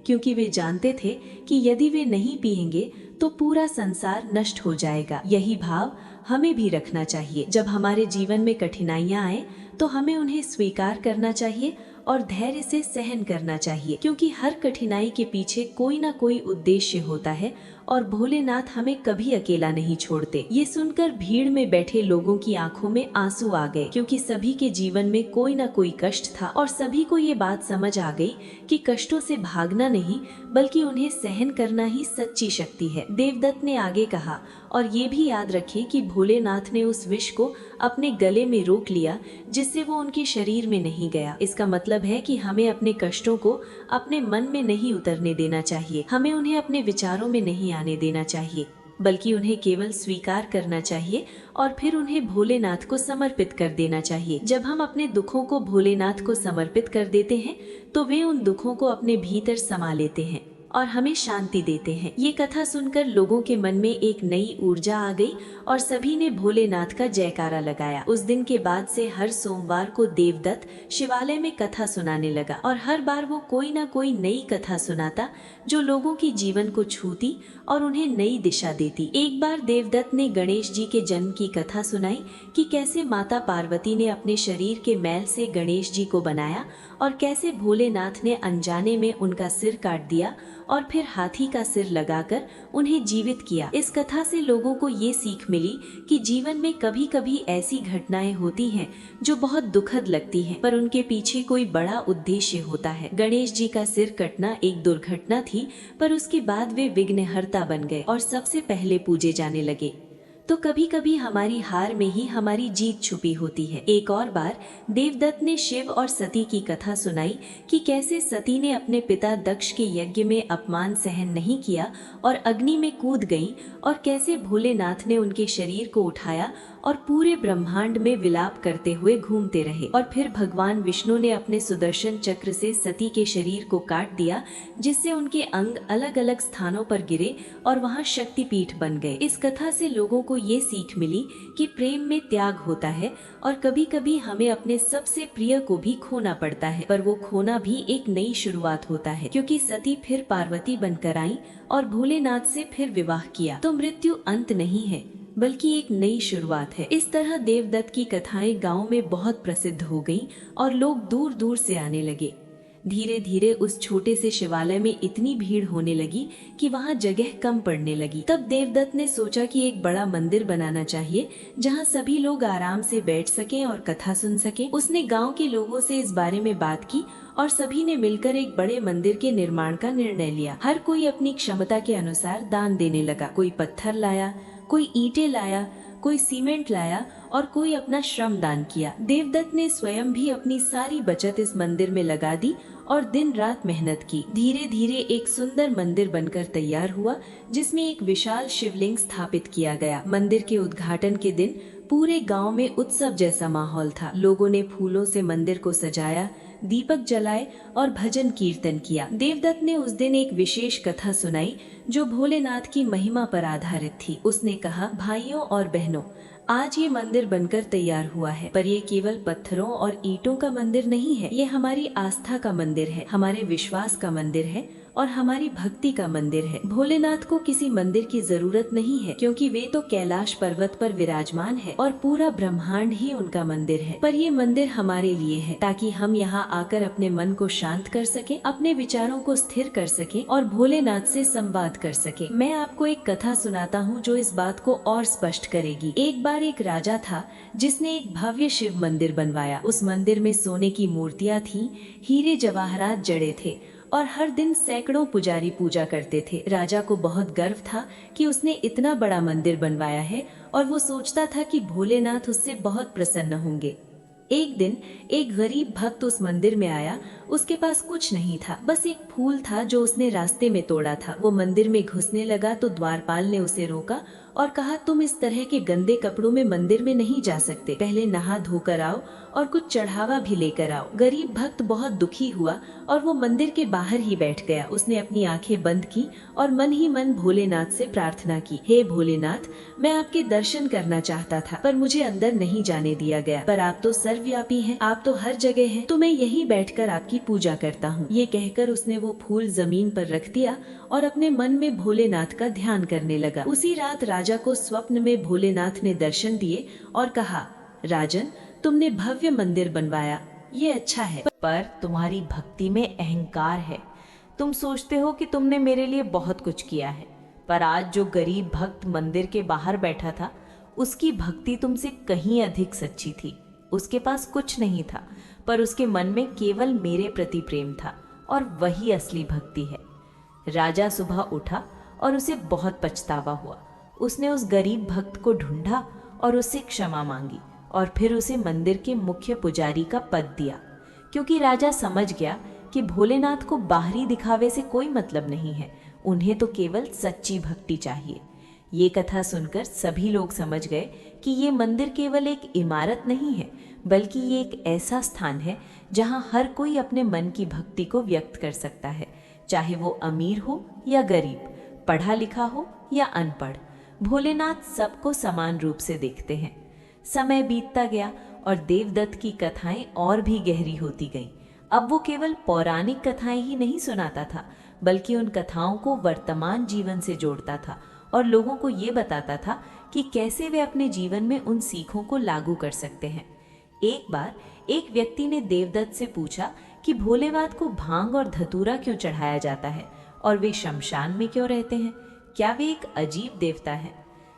क्योंकि वे जानते थे कि यदि वे नहीं पिएंगे तो पूरा संसार नष्ट हो जाएगा। यही भाव हमें भी रखना चाहिए। जब हमारे जीवन में कठिनाइयां आए तो हमें उन्हें स्वीकार करना चाहिए और धैर्य से सहन करना चाहिए, क्योंकि हर कठिनाई के पीछे कोई ना कोई उद्देश्य होता है और भोलेनाथ हमें कभी अकेला नहीं छोड़ते। ये सुनकर भीड़ में बैठे लोगों की आंखों में आंसू आ गए, क्योंकि सभी के जीवन में कोई ना कोई कष्ट था और सभी को ये बात समझ आ गई कि कष्टों से भागना नहीं बल्कि उन्हें सहन करना ही सच्ची शक्ति है। देवदत्त ने आगे कहा, और ये भी याद रखें कि भोलेनाथ ने उस विष को अपने गले में रोक लिया, जिससे वो उनके शरीर में नहीं गया। इसका मतलब है कि हमें अपने कष्टों को अपने मन में नहीं उतरने देना चाहिए, हमें उन्हें अपने विचारों में नहीं आने देना चाहिए, बल्कि उन्हें केवल स्वीकार करना चाहिए और फिर उन्हें भोलेनाथ को समर्पित कर देना चाहिए। जब हम अपने दुखों को भोलेनाथ को समर्पित कर देते हैं तो वे उन दुखों को अपने भीतर समा लेते हैं और हमें शांति देते हैं। ये कथा सुनकर लोगों के मन में एक नई ऊर्जा आ गई और सभी ने भोलेनाथ का जयकारा लगाया। उस दिन के बाद से हर सोमवार को देवदत्त शिवालय में कथा सुनाने लगा और हर बार वो कोई ना कोई नई कथा सुनाता जो लोगों की जीवन को छूती और उन्हें नई दिशा देती। एक बार देवदत्त ने गणेश जी के जन्म की कथा सुनाई कि कैसे माता पार्वती ने अपने शरीर के मैल से गणेश जी को बनाया और कैसे भोलेनाथ ने अनजाने में उनका सिर काट दिया और फिर हाथी का सिर लगाकर उन्हें जीवित किया। इस कथा से लोगों को ये सीख मिली कि जीवन में कभी कभी ऐसी घटनाएं होती हैं जो बहुत दुखद लगती हैं, पर उनके पीछे कोई बड़ा उद्देश्य होता है। गणेश जी का सिर कटना एक दुर्घटना थी, पर उसके बाद वे विघ्नहर्ता बन गए और सबसे पहले पूजे जाने लगे। तो कभी कभी हमारी हार में ही हमारी जीत छुपी होती है। एक और बार देवदत्त ने शिव और सती की कथा सुनाई कि कैसे सती ने अपने पिता दक्ष के यज्ञ में अपमान सहन नहीं किया और अग्नि में कूद गई और कैसे भोलेनाथ ने उनके शरीर को उठाया और पूरे ब्रह्मांड में विलाप करते हुए घूमते रहे। और फिर भगवान विष्णु ने अपने सुदर्शन चक्र से सती के शरीर को काट दिया, जिससे उनके अंग अलग अलग स्थानों पर गिरे और वहां शक्तिपीठ बन गए। इस कथा से लोगों को ये सीख मिली कि प्रेम में त्याग होता है और कभी कभी हमें अपने सबसे प्रिय को भी खोना पड़ता है, पर वो खोना भी एक नई शुरुआत होता है, क्योंकि सती फिर पार्वती बनकर आई और भोलेनाथ से फिर विवाह किया। तो मृत्यु अंत नहीं है, बल्कि एक नई शुरुआत है। इस तरह देवदत्त की कथाएं गांव में बहुत प्रसिद्ध हो गईं और लोग दूर दूर से आने लगे। धीरे धीरे उस छोटे से शिवालय में इतनी भीड़ होने लगी कि वहां जगह कम पड़ने लगी। तब देवदत्त ने सोचा कि एक बड़ा मंदिर बनाना चाहिए जहां सभी लोग आराम से बैठ सकें और कथा सुन सकें। उसने गांव के लोगों से इस बारे में बात की और सभी ने मिलकर एक बड़े मंदिर के निर्माण का निर्णय लिया। हर कोई अपनी क्षमता के अनुसार दान देने लगा। कोई पत्थर लाया, कोई ईंटें लाया, कोई सीमेंट लाया और कोई अपना श्रम दान किया। देवदत्त ने स्वयं भी अपनी सारी बचत इस मंदिर में लगा दी और दिन रात मेहनत की। धीरे धीरे एक सुंदर मंदिर बनकर तैयार हुआ, जिसमें एक विशाल शिवलिंग स्थापित किया गया। मंदिर के उद्घाटन के दिन पूरे गांव में उत्सव जैसा माहौल था। लोगों ने फूलों से मंदिर को सजाया, दीपक जलाए और भजन कीर्तन किया। देवदत्त ने उस दिन एक विशेष कथा सुनाई जो भोलेनाथ की महिमा पर आधारित थी। उसने कहा, भाइयों और बहनों, आज ये मंदिर बनकर तैयार हुआ है, पर ये केवल पत्थरों और ईंटों का मंदिर नहीं है। ये हमारी आस्था का मंदिर है, हमारे विश्वास का मंदिर है और हमारी भक्ति का मंदिर है। भोलेनाथ को किसी मंदिर की जरूरत नहीं है, क्योंकि वे तो कैलाश पर्वत पर विराजमान है और पूरा ब्रह्मांड ही उनका मंदिर है। पर ये मंदिर हमारे लिए है, ताकि हम यहाँ आकर अपने मन को शांत कर सके, अपने विचारों को स्थिर कर सके और भोलेनाथ से संवाद कर सके। मैं आपको एक कथा सुनाता हूँ जो इस बात को और स्पष्ट करेगी। एक बार एक राजा था जिसने एक भव्य शिव मंदिर बनवाया। उस मंदिर में सोने की मूर्तियाँ थी, हीरे जवाहरात जड़े थे और हर दिन सैकड़ों पुजारी पूजा करते थे। राजा को बहुत गर्व था कि उसने इतना बड़ा मंदिर बनवाया है और वो सोचता था कि भोलेनाथ उससे बहुत प्रसन्न होंगे। एक दिन एक गरीब भक्त उस मंदिर में आया। उसके पास कुछ नहीं था, बस एक फूल था जो उसने रास्ते में तोड़ा था। वो मंदिर में घुसने लगा तो द्वारपाल ने उसे रोका और कहा, तुम इस तरह के गंदे कपड़ों में मंदिर में नहीं जा सकते, पहले नहा धोकर आओ और कुछ चढ़ावा भी लेकर आओ। गरीब भक्त बहुत दुखी हुआ और वो मंदिर के बाहर ही बैठ गया। उसने अपनी आंखें बंद की और मन ही मन भोलेनाथ से प्रार्थना की, हे भोलेनाथ, मैं आपके दर्शन करना चाहता था, पर मुझे अंदर नहीं जाने दिया गया। पर आप तो सर्वव्यापी हैं, आप तो हर जगह हैं, तो मैं यहीं बैठकर आपकी पूजा करता हूँ। ये कहकर उसने वो फूल जमीन पर रख दिया और अपने मन में भोलेनाथ का ध्यान करने लगा। उसी रात राजा को स्वप्न में भोलेनाथ ने दर्शन दिए और कहा, राजन, तुमने भव्य मंदिर बनवाया, ये अच्छा है, पर तुम्हारी भक्ति में अहंकार है। तुम सोचते हो कि तुमने मेरे लिए बहुत कुछ किया है, पर आज जो गरीब भक्त मंदिर के बाहर बैठा था, उसकी भक्ति तुमसे कहीं अधिक सच्ची थी। उसके पास कुछ नहीं था, पर उसके मन में केवल मेरे प्रति प्रेम था और वही असली भक्ति है। राजा सुबह उठा और उसे बहुत पछतावा हुआ। उसने उस गरीब भक्त को ढूंढा और उससे क्षमा मांगी और फिर उसे मंदिर के मुख्य पुजारी का पद दिया, क्योंकि राजा समझ गया कि भोलेनाथ को बाहरी दिखावे से कोई मतलब नहीं है, उन्हें तो केवल सच्ची भक्ति चाहिए। ये कथा सुनकर सभी लोग समझ गए कि ये मंदिर केवल एक इमारत नहीं है, बल्कि ये एक ऐसा स्थान है जहाँ हर कोई अपने मन की भक्ति को व्यक्त कर सकता है, चाहे वो अमीर हो या गरीब, पढ़ा लिखा हो या अनपढ़। भोलेनाथ सबको समान रूप से देखते हैं। समय बीतता गया और देवदत्त की कथाएं और भी गहरी होती गईं। अब वो केवल पौराणिक कथाएं ही नहीं सुनाता था, बल्कि उन कथाओं को वर्तमान जीवन से जोड़ता था और लोगों को ये बताता था कि कैसे वे अपने जीवन में उन सीखों को लागू कर सकते हैं। एक बार एक व्यक्ति ने देवदत्त से पूछा कि भोलेनाथ को भांग और धतूरा क्यों चढ़ाया जाता है और वे शमशान में क्यों रहते हैं? क्या वे एक अजीब देवता है?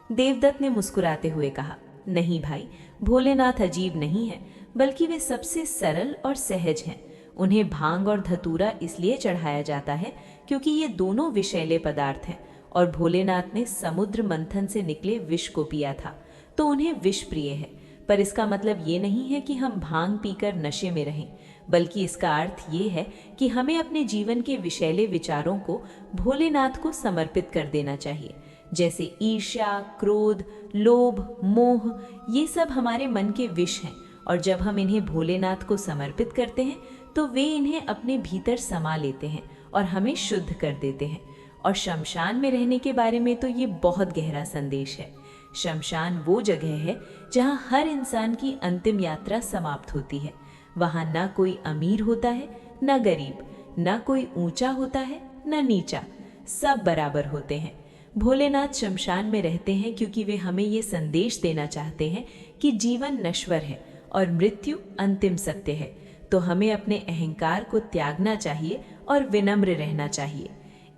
देवदत्त ने मुस्कुराते हुए कहा, नहीं भाई, भोलेनाथ अजीब नहीं है, बल्कि वे सबसे सरल और सहज हैं। उन्हें भांग और धतूरा इसलिए चढ़ाया जाता है क्योंकि ये दोनों विषैले पदार्थ हैं और भोलेनाथ ने समुद्र मंथन से निकले विष को पिया था, तो उन्हें विष प्रिय है। पर इसका मतलब ये नहीं है कि हम भांग पीकर नशे में रहें, बल्कि इसका अर्थ ये है कि हमें अपने जीवन के विषैले विचारों को भोलेनाथ को समर्पित कर देना चाहिए। जैसे ईर्ष्या, क्रोध, लोभ, मोह, ये सब हमारे मन के विष हैं और जब हम इन्हें भोलेनाथ को समर्पित करते हैं तो वे इन्हें अपने भीतर समा लेते हैं और हमें शुद्ध कर देते हैं। और शमशान में रहने के बारे में तो ये बहुत गहरा संदेश है। शमशान वो जगह है जहाँ हर इंसान की अंतिम यात्रा समाप्त होती है। वहाँ न कोई अमीर होता है न गरीब, न कोई ऊंचा होता है न नीचा, सब बराबर होते हैं। भोलेनाथ शमशान में रहते हैं क्योंकि वे हमें ये संदेश देना चाहते हैं कि जीवन नश्वर है और मृत्यु अंतिम सत्य है। तो हमें अपने अहंकार को त्यागना चाहिए और विनम्र रहना चाहिए।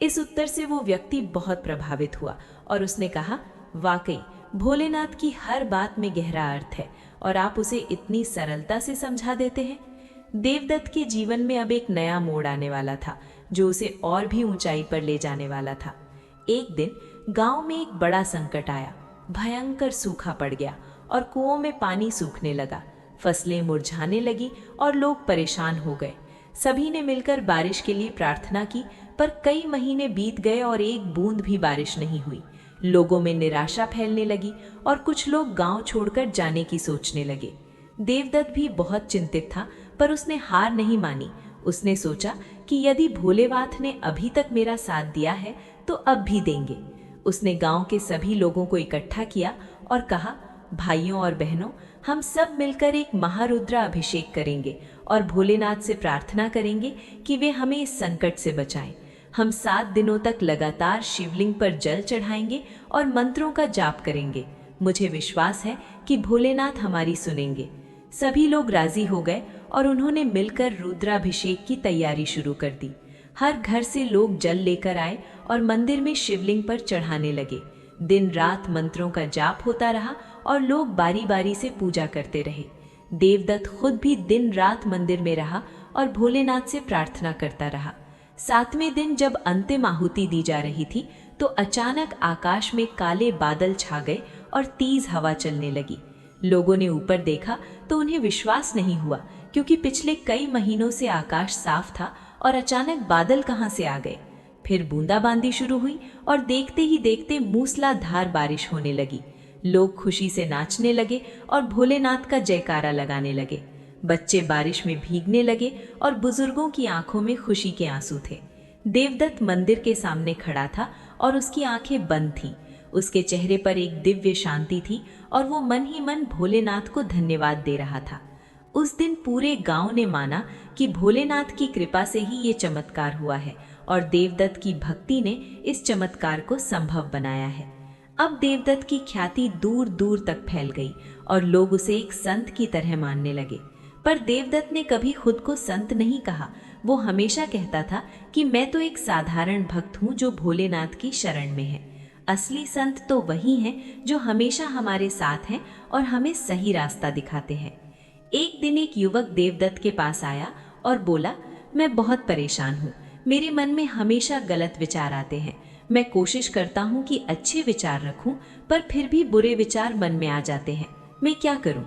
इस उत्तर से वो व्यक्ति बहुत प्रभावित हुआ और उसने कहा, वाकई भोलेनाथ की हर बात में गहरा अर्थ है और आप उसे इतनी सरलता से समझा देते हैं। देवदत्त के जीवन में अब एक नया मोड़ आने वाला था जो उसे और भी ऊंचाई पर ले जाने वाला था। एक दिन गांव में एक बड़ा संकट आया। भयंकर सूखा पड़ गया और कुओं में पानी सूखने लगा। फसलें मुरझाने लगी और लोग परेशान हो गए। सभी ने मिलकर बारिश के लिए प्रार्थना की, पर कई महीने बीत गए और एक बूंद भी बारिश नहीं हुई। लोगों में निराशा फैलने लगी और कुछ लोग गांव छोड़कर जाने की सोचने लगे। देवदत्त भी बहुत चिंतित था, पर उसने हार नहीं मानी। उसने सोचा कि यदि भोलेनाथ ने अभी तक मेरा साथ दिया है तो अब भी देंगे। उसने गांव के सभी लोगों को इकट्ठा किया और कहा, भाइयों और बहनों, हम सब मिलकर एक महारुद्र अभिषेक करेंगे और भोलेनाथ से प्रार्थना करेंगे कि वे हमें इस संकट से बचाएं। हम 7 दिनों तक लगातार शिवलिंग पर जल चढ़ाएंगे और मंत्रों का जाप करेंगे। मुझे विश्वास है कि भोलेनाथ हमारी सुनेंगे। सभी लोग राजी हो गए और उन्होंने मिलकर रुद्राभिषेक की तैयारी शुरू कर दी। हर घर से लोग जल लेकर आए और मंदिर में शिवलिंग पर चढ़ाने लगे। दिन रात मंत्रों का जाप होता रहा और लोग बारी बारी से पूजा करते रहे। देवदत्त खुद भी दिन रात मंदिर में रहा और भोलेनाथ से प्रार्थना करता रहा। 7वें दिन जब अंतिम आहुति दी जा रही थी तो अचानक आकाश में काले बादल छा गए और तेज हवा चलने लगी। लोगों ने ऊपर देखा तो उन्हें विश्वास नहीं हुआ, क्योंकि पिछले कई महीनों से आकाश साफ था और अचानक बादल कहां से आ गए। फिर बूंदाबांदी शुरू हुई और देखते ही देखते मूसलाधार बारिश होने लगी। लोग खुशी से नाचने लगे और भोलेनाथ का जयकारा लगाने लगे। बच्चे बारिश में भीगने लगे और बुजुर्गों की आंखों में खुशी के आंसू थे। देवदत्त मंदिर के सामने खड़ा था और उसकी आंखें बंद थीं। उसके चेहरे पर एक दिव्य शांति थी और वो मन ही मन भोलेनाथ को धन्यवाद दे रहा था। उस दिन पूरे गांव ने माना कि भोलेनाथ की कृपा से ही ये चमत्कार हुआ है और देवदत्त की भक्ति ने इस चमत्कार को संभव बनाया है। अब देवदत्त की ख्याति दूर दूर तक फैल गई और लोग उसे एक संत की तरह मानने लगे। पर देवदत्त ने कभी खुद को संत नहीं कहा। वो हमेशा कहता था कि मैं तो एक साधारण भक्त हूँ जो भोलेनाथ की शरण में है। असली संत तो वही हैं जो हमेशा हमारे साथ हैं और हमें सही रास्ता दिखाते हैं। एक दिन एक युवक देवदत्त के पास आया और बोला, मैं बहुत परेशान हूँ। मेरे मन में हमेशा गलत विचार आते हैं। मैं कोशिश करता हूँ कि अच्छे विचार रखूं, पर फिर भी बुरे विचार मन में आ जाते हैं। मैं क्या करूं?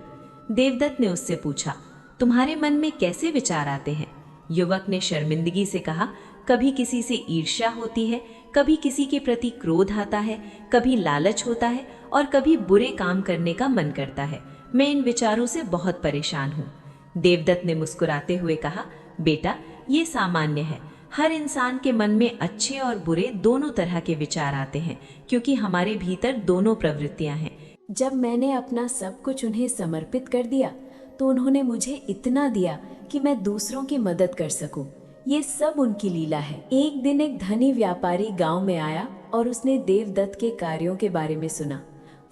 देवदत्त ने उससे पूछा, तुम्हारे मन में कैसे विचार आते हैं? युवक ने शर्मिंदगी से कहा, कभी किसी से ईर्ष्या होती है, कभी किसी के प्रति क्रोध आता है, कभी लालच होता है और कभी बुरे काम करने का मन करता है। मैं इन विचारों से बहुत परेशान हूँ। देवदत्त ने मुस्कुराते हुए कहा, बेटा, ये सामान्य है। हर इंसान के मन में अच्छे और बुरे दोनों तरह के विचार आते हैं, क्योंकि हमारे भीतर दोनों प्रवृत्तियां हैं। जब मैंने अपना सब कुछ उन्हें समर्पित कर दिया तो उन्होंने मुझे इतना दिया कि मैं दूसरों की मदद कर सकूं। ये सब उनकी लीला है। एक दिन एक धनी व्यापारी गांव में आया और उसने देवदत्त के कार्यों के बारे में सुना।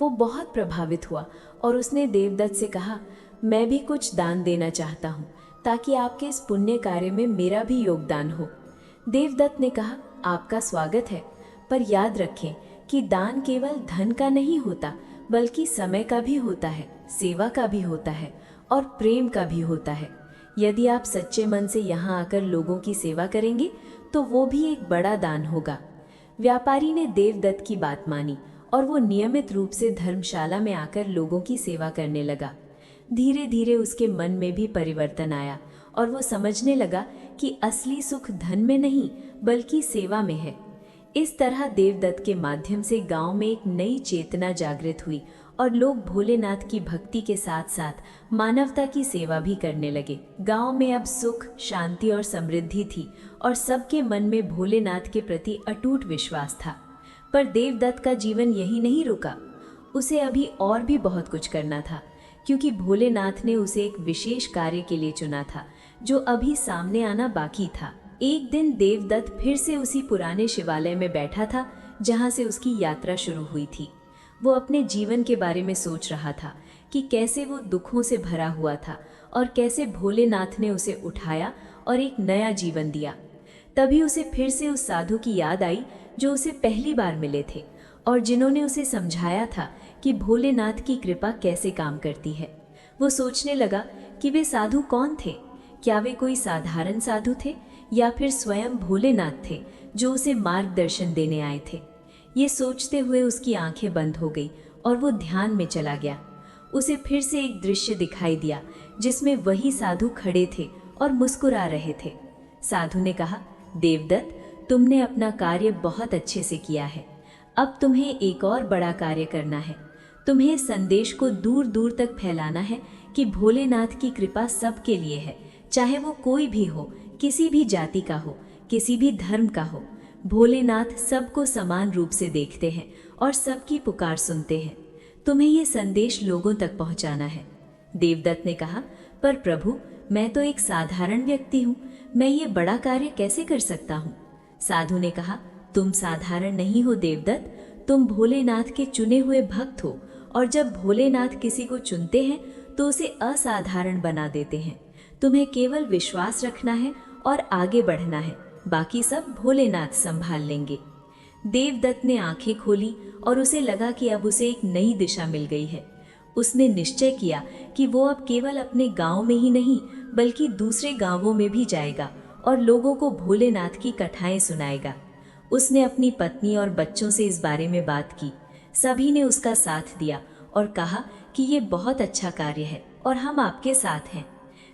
वो बहुत प्रभावित हुआ और उसने देवदत्त से कहा, मैं भी कुछ दान देना चाहता हूँ ताकि आपके इस पुण्य कार्य में मेरा भी योगदान हो। देवदत्त ने कहा, आपका स्वागत है, पर याद रखें कि दान केवल धन का नहीं होता, बल्कि समय का भी होता है, सेवा का भी होता है और प्रेम का भी होता है। यदि आप सच्चे मन से यहाँ आकर लोगों की सेवा करेंगे तो वो भी एक बड़ा दान होगा। व्यापारी ने देवदत्त की बात मानी और वो नियमित रूप से धर्मशाला में आकर लोगों की सेवा करने लगा। धीरे धीरे उसके मन में भी परिवर्तन आया और वो समझने लगा कि असली सुख धन में नहीं बल्कि सेवा में है। इस तरह देवदत्त के माध्यम से गांव में एक नई चेतना जागृत हुई और लोग भोलेनाथ की भक्ति के साथ साथ मानवता की सेवा भी करने लगे। गांव में अब सुख, शांति और समृद्धि थी और सबके मन में भोलेनाथ के प्रति अटूट विश्वास था। पर देवदत्त का जीवन यही नहीं रुका। उसे अभी और भी बहुत कुछ करना था, क्योंकि भोलेनाथ ने उसे एक विशेष कार्य के लिए चुना था जो अभी सामने आना बाकी था। एक दिन देवदत्त फिर से उसी पुराने शिवालय में बैठा था जहां से उसकी यात्रा शुरू हुई थी। वो अपने जीवन के बारे में सोच रहा था कि कैसे वो दुखों से भरा हुआ था और कैसे भोलेनाथ ने उसे उठाया और एक नया जीवन दिया। तभी उसे फिर से उस साधु की याद आई जो उसे पहली बार मिले थे और जिन्होंने उसे समझाया था कि भोलेनाथ की कृपा कैसे काम करती है। वो सोचने लगा कि वे साधु कौन थे। क्या वे कोई साधारण साधु थे या फिर स्वयं भोलेनाथ थे जो उसे मार्गदर्शन देने आए थे। ये सोचते हुए उसकी आंखें बंद हो गई और वो ध्यान में चला गया। उसे फिर से एक दृश्य दिखाई दिया जिसमें वही साधु खड़े थे और मुस्कुरा रहे थे। साधु ने कहा, देवदत्त, तुमने अपना कार्य बहुत अच्छे से किया है। अब तुम्हें एक और बड़ा कार्य करना है। तुम्हें संदेश को दूर दूर तक फैलाना है कि भोलेनाथ की कृपा सबके लिए है, चाहे वो कोई भी हो, किसी भी जाति का हो, किसी भी धर्म का हो। भोलेनाथ सबको समान रूप से देखते हैं और सबकी पुकार सुनते हैं। तुम्हें ये संदेश लोगों तक पहुंचाना है। देवदत्त ने कहा, पर प्रभु, मैं तो एक साधारण व्यक्ति हूँ, मैं ये बड़ा कार्य कैसे कर सकता हूँ? साधु ने कहा, तुम साधारण नहीं हो देवदत्त, तुम भोलेनाथ के चुने हुए भक्त हो और जब भोलेनाथ किसी को चुनते हैं तो उसे असाधारण बना देते हैं। तुम्हें केवल विश्वास रखना है और आगे बढ़ना है, बाकी सब भोलेनाथ संभाल लेंगे। देवदत्त ने आंखें खोली और उसे लगा कि अब उसे एक नई दिशा मिल गई है। उसने निश्चय किया कि वो अब केवल अपने गांव में ही नहीं बल्कि दूसरे गांवों में भी जाएगा और लोगों को भोलेनाथ की कथाएं सुनाएगा। उसने अपनी पत्नी और बच्चों से इस बारे में बात की। सभी ने उसका साथ दिया और कहा कि ये बहुत अच्छा कार्य है और हम आपके साथ हैं।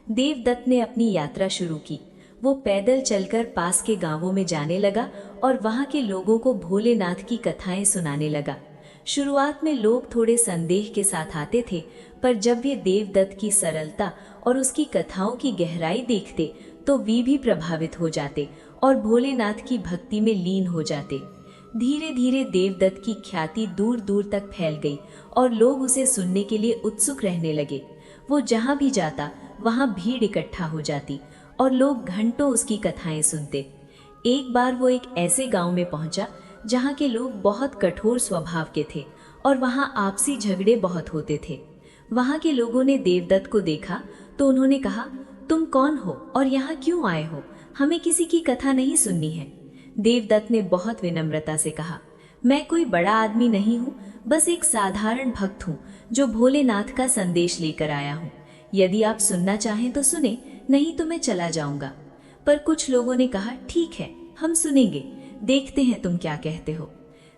देवदत्त ने अपनी यात्रा शुरू की। वो पैदल चलकर पास के गांवों में जाने लगा और वहां के लोगों को भोलेनाथ की कथाएं सुनाने लगा। शुरुआत में लोग थोड़े संदेह के साथ आते थे, पर जब वे देवदत्त की सरलता और उसकी कथाओं की गहराई देखते तो वे भी प्रभावित हो जाते और भोलेनाथ की भक्ति में लीन हो जाते। धीरे धीरे देवदत्त की ख्याति दूर दूर तक फैल गई और लोग उसे सुनने के लिए उत्सुक रहने लगे। वो जहां भी जाता वहां भीड़ इकट्ठा हो जाती और लोग घंटों उसकी कथाएं सुनते। एक बार वो एक ऐसे गांव में पहुंचा जहां के लोग बहुत कठोर स्वभाव के थे और वहां आपसी झगड़े बहुत होते थे। वहां के लोगों ने देवदत्त को देखा तो उन्होंने कहा, तुम कौन हो और यहाँ क्यों आए हो? हमें किसी की कथा नहीं सुननी है। देवदत्त ने बहुत विनम्रता से कहा, मैं कोई बड़ा आदमी नहीं हूँ, बस एक साधारण भक्त हूँ जो भोलेनाथ का संदेश लेकर आया हूँ। यदि आप सुनना चाहें तो सुने, नहीं तो मैं चला जाऊंगा। पर कुछ लोगों ने कहा, ठीक है, हम सुनेंगे, देखते हैं तुम क्या कहते हो।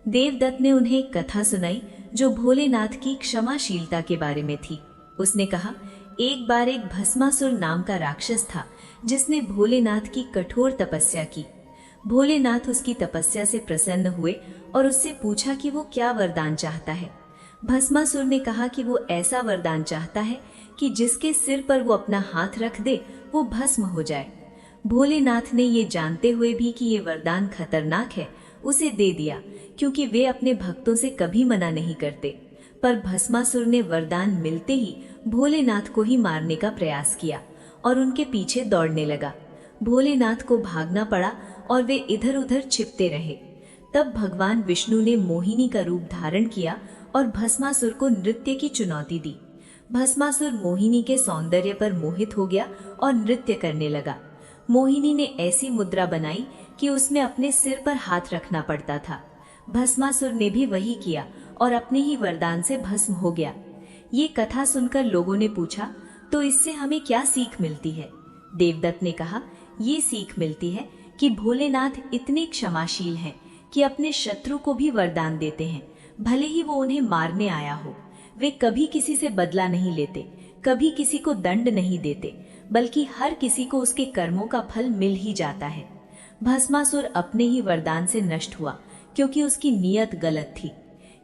देवदत्त ने उन्हें एक कथा सुनाई जो भोलेनाथ की क्षमाशीलता के बारे में थी। उसने कहा, एक बार एक भस्मासुर नाम का राक्षस था जिसने भोलेनाथ की कठोर तपस्या की। भोलेनाथ उसकी तपस्या से प्रसन्न हुए और उससे पूछा कि वो क्या वरदान चाहता है। भस्मासुर ने कहा कि वो ऐसा वरदान चाहता है कि जिसके सिर पर वो अपना हाथ रख दे वो भस्म हो जाए। भोलेनाथ ने ये जानते हुए भी कि ये वरदान खतरनाक है उसे दे दिया, क्योंकि वे अपने भक्तों से कभी मना नहीं करते। पर भस्मासुर ने वरदान मिलते ही भोलेनाथ को ही मारने का प्रयास किया और उनके पीछे दौड़ने लगा। भोलेनाथ को भागना पड़ा और वे इधर उधर छिपते रहे। तब भगवान विष्णु ने मोहिनी का रूप धारण किया और भस्मासुर को नृत्य की चुनौती दी। भस्मासुर मोहिनी के सौंदर्य पर मोहित हो गया और नृत्य करने लगा। मोहिनी ने ऐसी मुद्रा बनाई कि उसमें अपने सिर पर हाथ रखना पड़ता था। भस्मासुर ने भी वही किया और अपने ही वरदान से भस्म हो गया। ये कथा सुनकर लोगों ने पूछा, तो इससे हमें क्या सीख मिलती है? देवदत्त ने कहा, ये सीख मिलती है कि भोलेनाथ इतने क्षमाशील हैं कि अपने शत्रु को भी वरदान देते हैं, भले ही वो उन्हें मारने आया हो। वे कभी किसी से बदला नहीं लेते, कभी किसी को दंड नहीं देते, बल्कि हर किसी को उसके कर्मों का फल मिल ही जाता है। भस्मासुर अपने ही वरदान से नष्ट हुआ, क्योंकि उसकी नीयत गलत थी।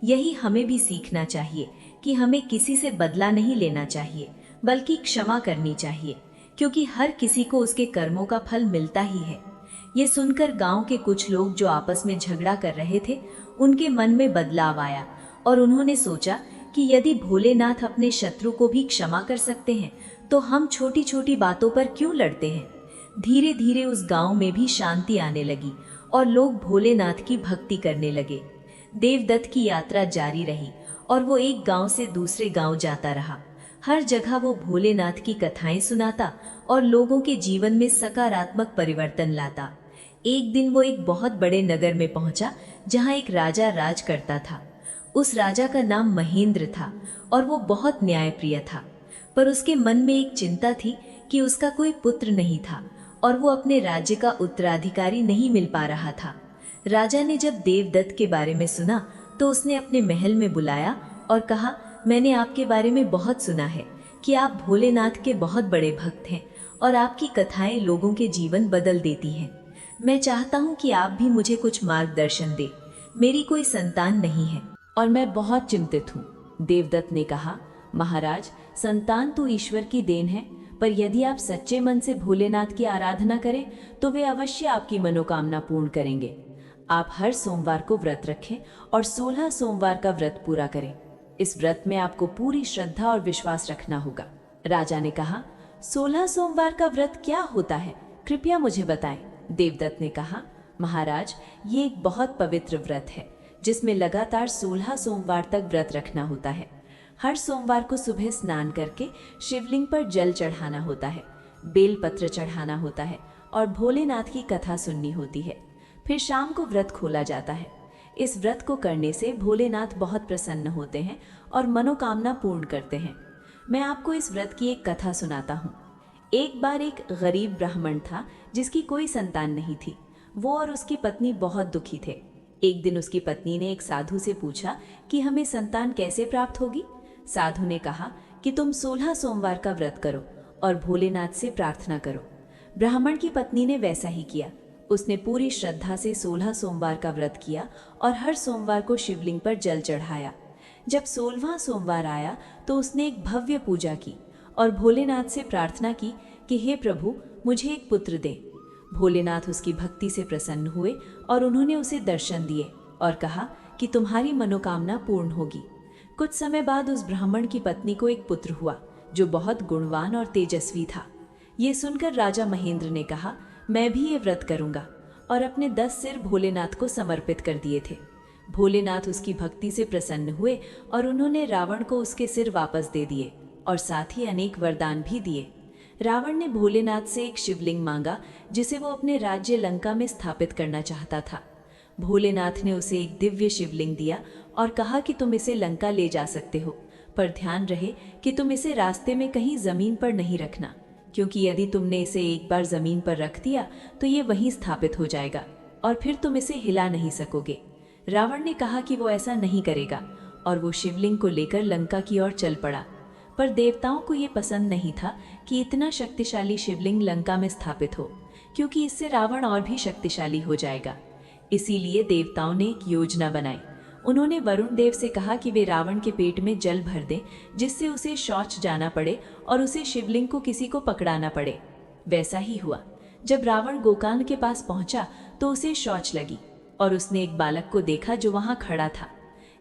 यही हमें भी सीखना चाहिए कि हमें किसी से बदला नहीं लेना चाहिए, बल्कि क्षमा करनी चाहिए, क्योंकि हर किसी को उसके कर्मों का फल मिलता ही है। ये सुनकर गांव के कुछ लोग जो आपस में झगड़ा कर रहे थे, उनके मन में बदलाव आया और उन्होंने सोचा कि यदि भोलेनाथ अपने शत्रु को भी क्षमा कर सकते हैं, तो हम छोटी छोटी बातों पर क्यों लड़ते हैं। धीरे धीरे उस गांव में भी शांति आने लगी और लोग भोलेनाथ की भक्ति करने लगे। देवदत्त की यात्रा जारी रही और वो एक गांव से दूसरे गांव जाता रहा। हर जगह वो भोलेनाथ की कथाएं सुनाता और लोगों के जीवन में सकारात्मक परिवर्तन लाता। एक दिन वो एक बहुत बड़े नगर में पहुंचा, जहां एक राजा राज करता था। उस राजा का नाम महेंद्र था और वो बहुत न्यायप्रिय था, पर उसके मन में एक चिंता थी कि उसका कोई पुत्र नहीं था और वो अपने राज्य का उत्तराधिकारी नहीं मिल पा रहा था। राजा ने जब देवदत्त के बारे में सुना तो उसने अपने महल में बुलाया और कहा, मैंने आपके बारे में बहुत सुना है कि आप भोलेनाथ के बहुत बड़े भक्त हैं और आपकी कथाएं लोगों के जीवन बदल देती हैं। मैं चाहता हूं कि आप भी मुझे कुछ मार्गदर्शन दें। मेरी कोई संतान नहीं है और मैं बहुत चिंतित हूँ। देवदत्त ने कहा, महाराज, संतान तो ईश्वर की देन है, पर यदि आप सच्चे मन से भोलेनाथ की आराधना करें तो वे अवश्य आपकी मनोकामना पूर्ण करेंगे। आप हर सोमवार को व्रत रखें और 16 सोमवार का व्रत पूरा करें। इस व्रत में आपको पूरी श्रद्धा और विश्वास रखना होगा। राजा ने कहा, 16 सोमवार का व्रत क्या होता है, कृपया मुझे बताएं। देवदत्त ने कहा, महाराज, ये एक बहुत पवित्र व्रत है जिसमें लगातार 16 सोमवार तक व्रत रखना होता है। हर सोमवार को सुबह स्नान करके शिवलिंग पर जल चढ़ाना होता है, बेलपत्र चढ़ाना होता है और भोलेनाथ की कथा सुननी होती है। फिर शाम को व्रत खोला जाता है। इस व्रत को करने से भोलेनाथ बहुत प्रसन्न होते हैं और मनोकामना पूर्ण करते हैं। मैं आपको इस व्रत की एक कथा सुनाता हूँ। एक बार एक गरीब ब्राह्मण था जिसकी कोई संतान नहीं थी। वो और उसकी पत्नी बहुत दुखी थे। एक दिन उसकी पत्नी ने एक साधु से पूछा कि हमें संतान कैसे प्राप्त होगी। साधु ने कहा कि तुम 16 सोमवार का व्रत करो और भोलेनाथ से प्रार्थना करो। ब्राह्मण की पत्नी ने वैसा ही किया। उसने पूरी श्रद्धा से 16 सोमवार का व्रत किया और हर सोमवार को शिवलिंग पर जल चढ़ाया। जब 16वां सोमवार आया तो उसने एक भव्य पूजा की और भोलेनाथ से प्रार्थना की कि हे प्रभु, मुझे एक पुत्र दे। भोलेनाथ उसकी भक्ति से प्रसन्न हुए और उन्होंने उसे दर्शन दिए और कहा कि तुम्हारी मनोकामना पूर्ण होगी। कुछ समय बाद उस ब्राह्मण की पत्नी को एक पुत्र हुआ जो बहुत गुणवान और तेजस्वी था। ये सुनकर राजा महेंद्र ने कहा, मैं भी ये व्रत करूंगा, और अपने 10 सिर भोलेनाथ को समर्पित कर दिए थे। भोलेनाथ उसकी भक्ति से प्रसन्न हुए और उन्होंने रावण को उसके सिर वापस दे दिए और साथ ही अनेक वरदान भी दिए। रावण ने भोलेनाथ से एक शिवलिंग मांगा जिसे वो अपने राज्य लंका में स्थापित करना चाहता था। भोलेनाथ ने उसे एक दिव्य शिवलिंग दिया और कहा कि तुम इसे लंका ले जा सकते हो, पर ध्यान रहे कि तुम इसे रास्ते में कहीं जमीन पर नहीं रखना, क्योंकि यदि तुमने इसे एक बार जमीन पर रख दिया तो ये वहीं स्थापित हो जाएगा और फिर तुम इसे हिला नहीं सकोगे। रावण ने कहा कि वो ऐसा नहीं करेगा और वो शिवलिंग को लेकर लंका की ओर चल पड़ा। पर देवताओं को ये पसंद नहीं था कि इतना शक्तिशाली शिवलिंग लंका में स्थापित हो, क्योंकि इससे रावण और भी शक्तिशाली हो जाएगा। इसीलिए देवताओं ने एक योजना बनाई। उन्होंने वरुण देव से कहा कि वे रावण के पेट में जल भर दें, जिससे उसे शौच जाना पड़े और उसे शिवलिंग को किसी को पकड़ाना पड़े। वैसा ही हुआ। जब रावण गोकान के पास पहुंचा तो उसे शौच लगी और उसने एक बालक को देखा जो वहां खड़ा था।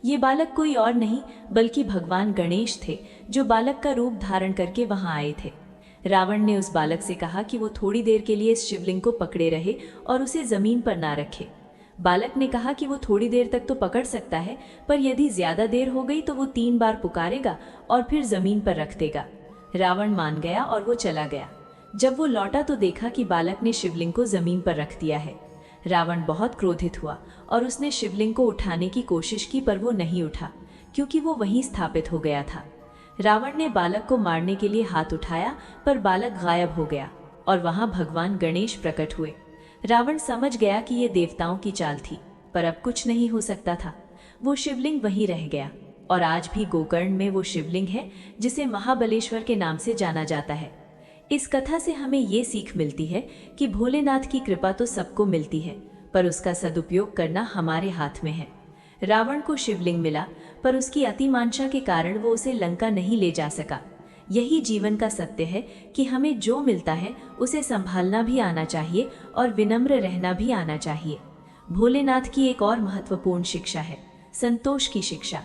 ये बालक कोई और नहीं बल्कि भगवान गणेश थे, जो बालक का रूप धारण करके वहां आए थे। रावण ने उस बालक से कहा कि वो थोड़ी देर के लिए इस शिवलिंग को पकड़े रहे और उसे जमीन पर ना रखे। बालक ने कहा कि वो थोड़ी देर तक तो पकड़ सकता है, पर यदि ज्यादा देर हो गई तो वो 3 बार पुकारेगा और फिर जमीन पर रख देगा। रावण मान गया और वो चला गया। जब वो लौटा तो देखा कि बालक ने शिवलिंग को जमीन पर रख दिया है। रावण बहुत क्रोधित हुआ और उसने शिवलिंग को उठाने की कोशिश की, पर वो नहीं उठा क्योंकि वो वहीं स्थापित हो गया था। रावण ने बालक को मारने के लिए हाथ उठाया, पर बालक गायब हो गया और वहां भगवान गणेश प्रकट हुए। रावण समझ गया कि ये देवताओं की चाल थी, पर अब कुछ नहीं हो सकता था। वो शिवलिंग वहीं रह गया और आज भी गोकर्ण में वो शिवलिंग है जिसे महाबलेश्वर के नाम से जाना जाता है। इस कथा से हमें ये सीख मिलती है कि भोलेनाथ की कृपा तो सबको मिलती है, पर उसका सदुपयोग करना हमारे हाथ में है। रावण को शिवलिंग मिला, पर उसकी अतिमांशा के कारण वो उसे लंका नहीं ले जा सका। यही जीवन का सत्य है कि हमें जो मिलता है उसे संभालना भी आना चाहिए और विनम्र रहना भी आना चाहिए। भोलेनाथ की एक और महत्वपूर्ण शिक्षा है संतोष की शिक्षा।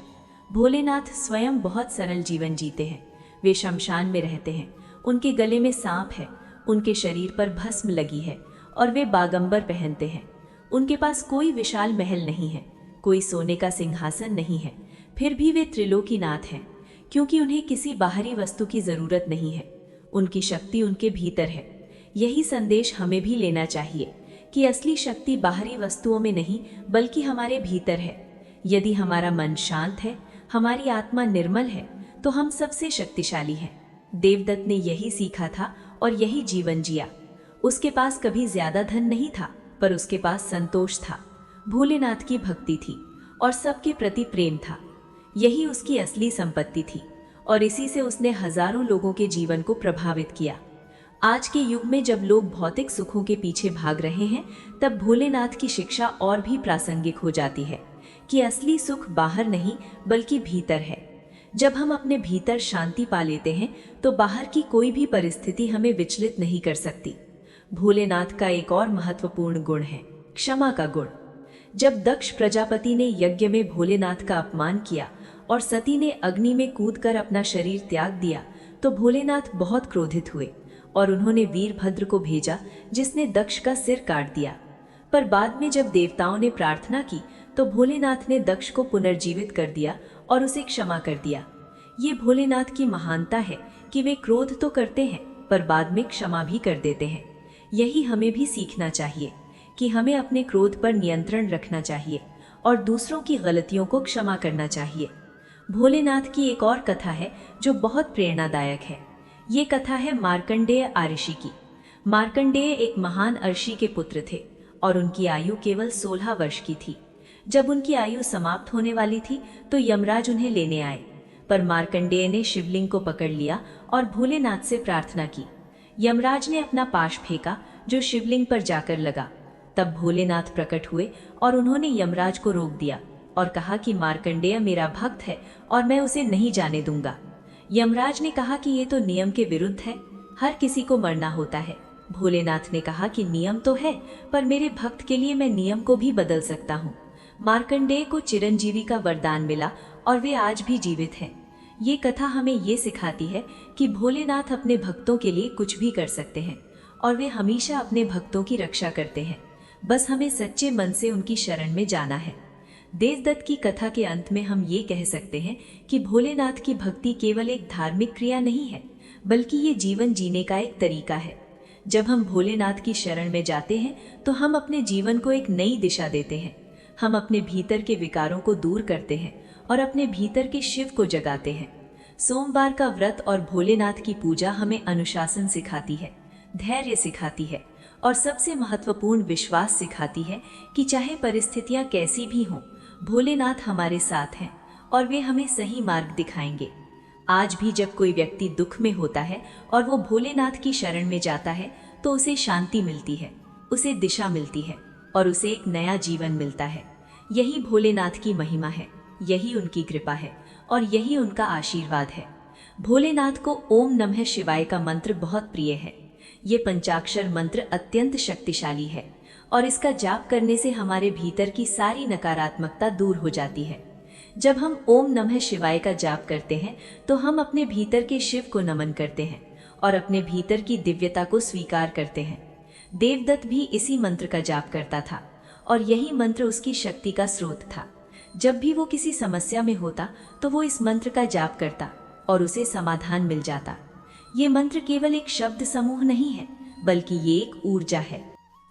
भोलेनाथ स्वयं बहुत सरल जीवन जीते हैं। वे शमशान में रहते हैं, उनके गले में सांप है, उनके शरीर पर भस्म लगी है और वे बागंबर पहनते हैं। उनके पास कोई विशाल महल नहीं है, कोई सोने का सिंहासन नहीं है, फिर भी वे त्रिलोकीनाथ हैं, क्योंकि उन्हें किसी बाहरी वस्तु की जरूरत नहीं है। उनकी शक्ति उनके भीतर है। यही संदेश हमें भी लेना चाहिए कि असली शक्ति बाहरी वस्तुओं में नहीं बल्कि हमारे भीतर है। यदि हमारा मन शांत है, हमारी आत्मा निर्मल है, तो हम सबसे शक्तिशाली हैं। देवदत्त ने यही सीखा था और यही जीवन जिया। उसके पास कभी ज्यादा धन नहीं था, पर उसके पास संतोष था, भोलेनाथ की भक्ति थी और सबके प्रति प्रेम था। यही उसकी असली संपत्ति थी और इसी से उसने हजारों लोगों के जीवन को प्रभावित किया। आज के युग में जब लोग भौतिक सुखों के पीछे भाग रहे हैं, तब भोलेनाथ की शिक्षा और भी प्रासंगिक हो जाती है कि असली सुख बाहर नहीं बल्कि भीतर है। जब हम अपने भीतर शांति पा लेते हैं तो बाहर की कोई भी परिस्थिति हमें विचलित नहीं कर सकती। भोलेनाथ का एक और महत्वपूर्ण गुण है क्षमा का गुण। जब दक्ष प्रजापति ने यज्ञ में भोलेनाथ का अपमान किया और सती ने अग्नि में कूदकर अपना शरीर त्याग दिया, तो भोलेनाथ बहुत क्रोधित हुए और उन्होंने वीरभद्र को भेजा, जिसने दक्ष का सिर काट दिया। पर बाद में जब देवताओं ने प्रार्थना की तो भोलेनाथ ने दक्ष को पुनर्जीवित कर दिया और उसे क्षमा कर दिया। ये भोलेनाथ की महानता है कि वे क्रोध तो करते हैं पर बाद में क्षमा भी कर देते हैं। यही हमें भी सीखना चाहिए कि हमें अपने क्रोध पर नियंत्रण रखना चाहिए और दूसरों की गलतियों को क्षमा करना चाहिए। भोलेनाथ की एक और कथा है जो बहुत प्रेरणादायक है। ये कथा है मार्कंडेय आऋषि की। मार्कंडेय एक महान अर्षि के पुत्र थे और उनकी आयु केवल 16 वर्ष की थी। जब उनकी आयु समाप्त होने वाली थी तो यमराज उन्हें लेने आए, पर मार्कंडेय ने शिवलिंग को पकड़ लिया और भोलेनाथ से प्रार्थना की। यमराज ने अपना पाश फेंका जो शिवलिंग पर जाकर लगा। तब भोलेनाथ प्रकट हुए और उन्होंने यमराज को रोक दिया और कहा कि मार्कंडेय मेरा भक्त है और मैं उसे नहीं जाने दूंगा। यमराज ने कहा कि ये तो नियम के विरुद्ध है, हर किसी को मरना होता है। भोलेनाथ ने कहा कि नियम तो है, पर मेरे भक्त के लिए मैं नियम को भी बदल सकता हूँ। मार्कंडेय को चिरंजीवी का वरदान मिला और वे आज भी जीवित हैं। ये कथा हमें ये सिखाती है कि भोलेनाथ अपने भक्तों के लिए कुछ भी कर सकते हैं और वे हमेशा अपने भक्तों की रक्षा करते हैं। बस हमें सच्चे मन से उनकी शरण में जाना है। देवदत्त की कथा के अंत में हम ये कह सकते हैं कि भोलेनाथ की भक्ति केवल एक धार्मिक क्रिया नहीं है, बल्कि ये जीवन जीने का एक तरीका है। जब हम भोलेनाथ की शरण में जाते हैं तो हम अपने जीवन को एक नई दिशा देते हैं। हम अपने भीतर के विकारों को दूर करते हैं और अपने भीतर के शिव को जगाते हैं। सोमवार का व्रत और भोलेनाथ की पूजा हमें अनुशासन सिखाती है, धैर्य सिखाती है और सबसे महत्वपूर्ण विश्वास सिखाती है कि चाहे परिस्थितियां कैसी भी हों, भोलेनाथ हमारे साथ हैं और वे हमें सही मार्ग दिखाएंगे। आज भी जब कोई व्यक्ति दुख में होता है और वो भोलेनाथ की शरण में जाता है तो उसे शांति मिलती है, उसे दिशा मिलती है और उसे एक नया जीवन मिलता है। यही भोलेनाथ की महिमा है, यही उनकी कृपा है और यही उनका आशीर्वाद है। भोलेनाथ को ओम नमः शिवाय का मंत्र बहुत प्रिय है। ये पंचाक्षर मंत्र अत्यंत शक्तिशाली है और इसका जाप करने से हमारे भीतर की सारी नकारात्मकता दूर हो जाती है। जब हम ओम नमः शिवाय का जाप करते हैं तो हम अपने भीतर के शिव को नमन करते हैं और अपने भीतर की दिव्यता को स्वीकार करते हैं। देवदत्त भी इसी मंत्र का जाप करता था और यही मंत्र उसकी शक्ति का स्रोत था। जब भी वो किसी समस्या में होता तो वो इस मंत्र का जाप करता और उसे समाधान मिल जाता। ये मंत्र केवल एक शब्द समूह नहीं है, बल्कि ये एक ऊर्जा है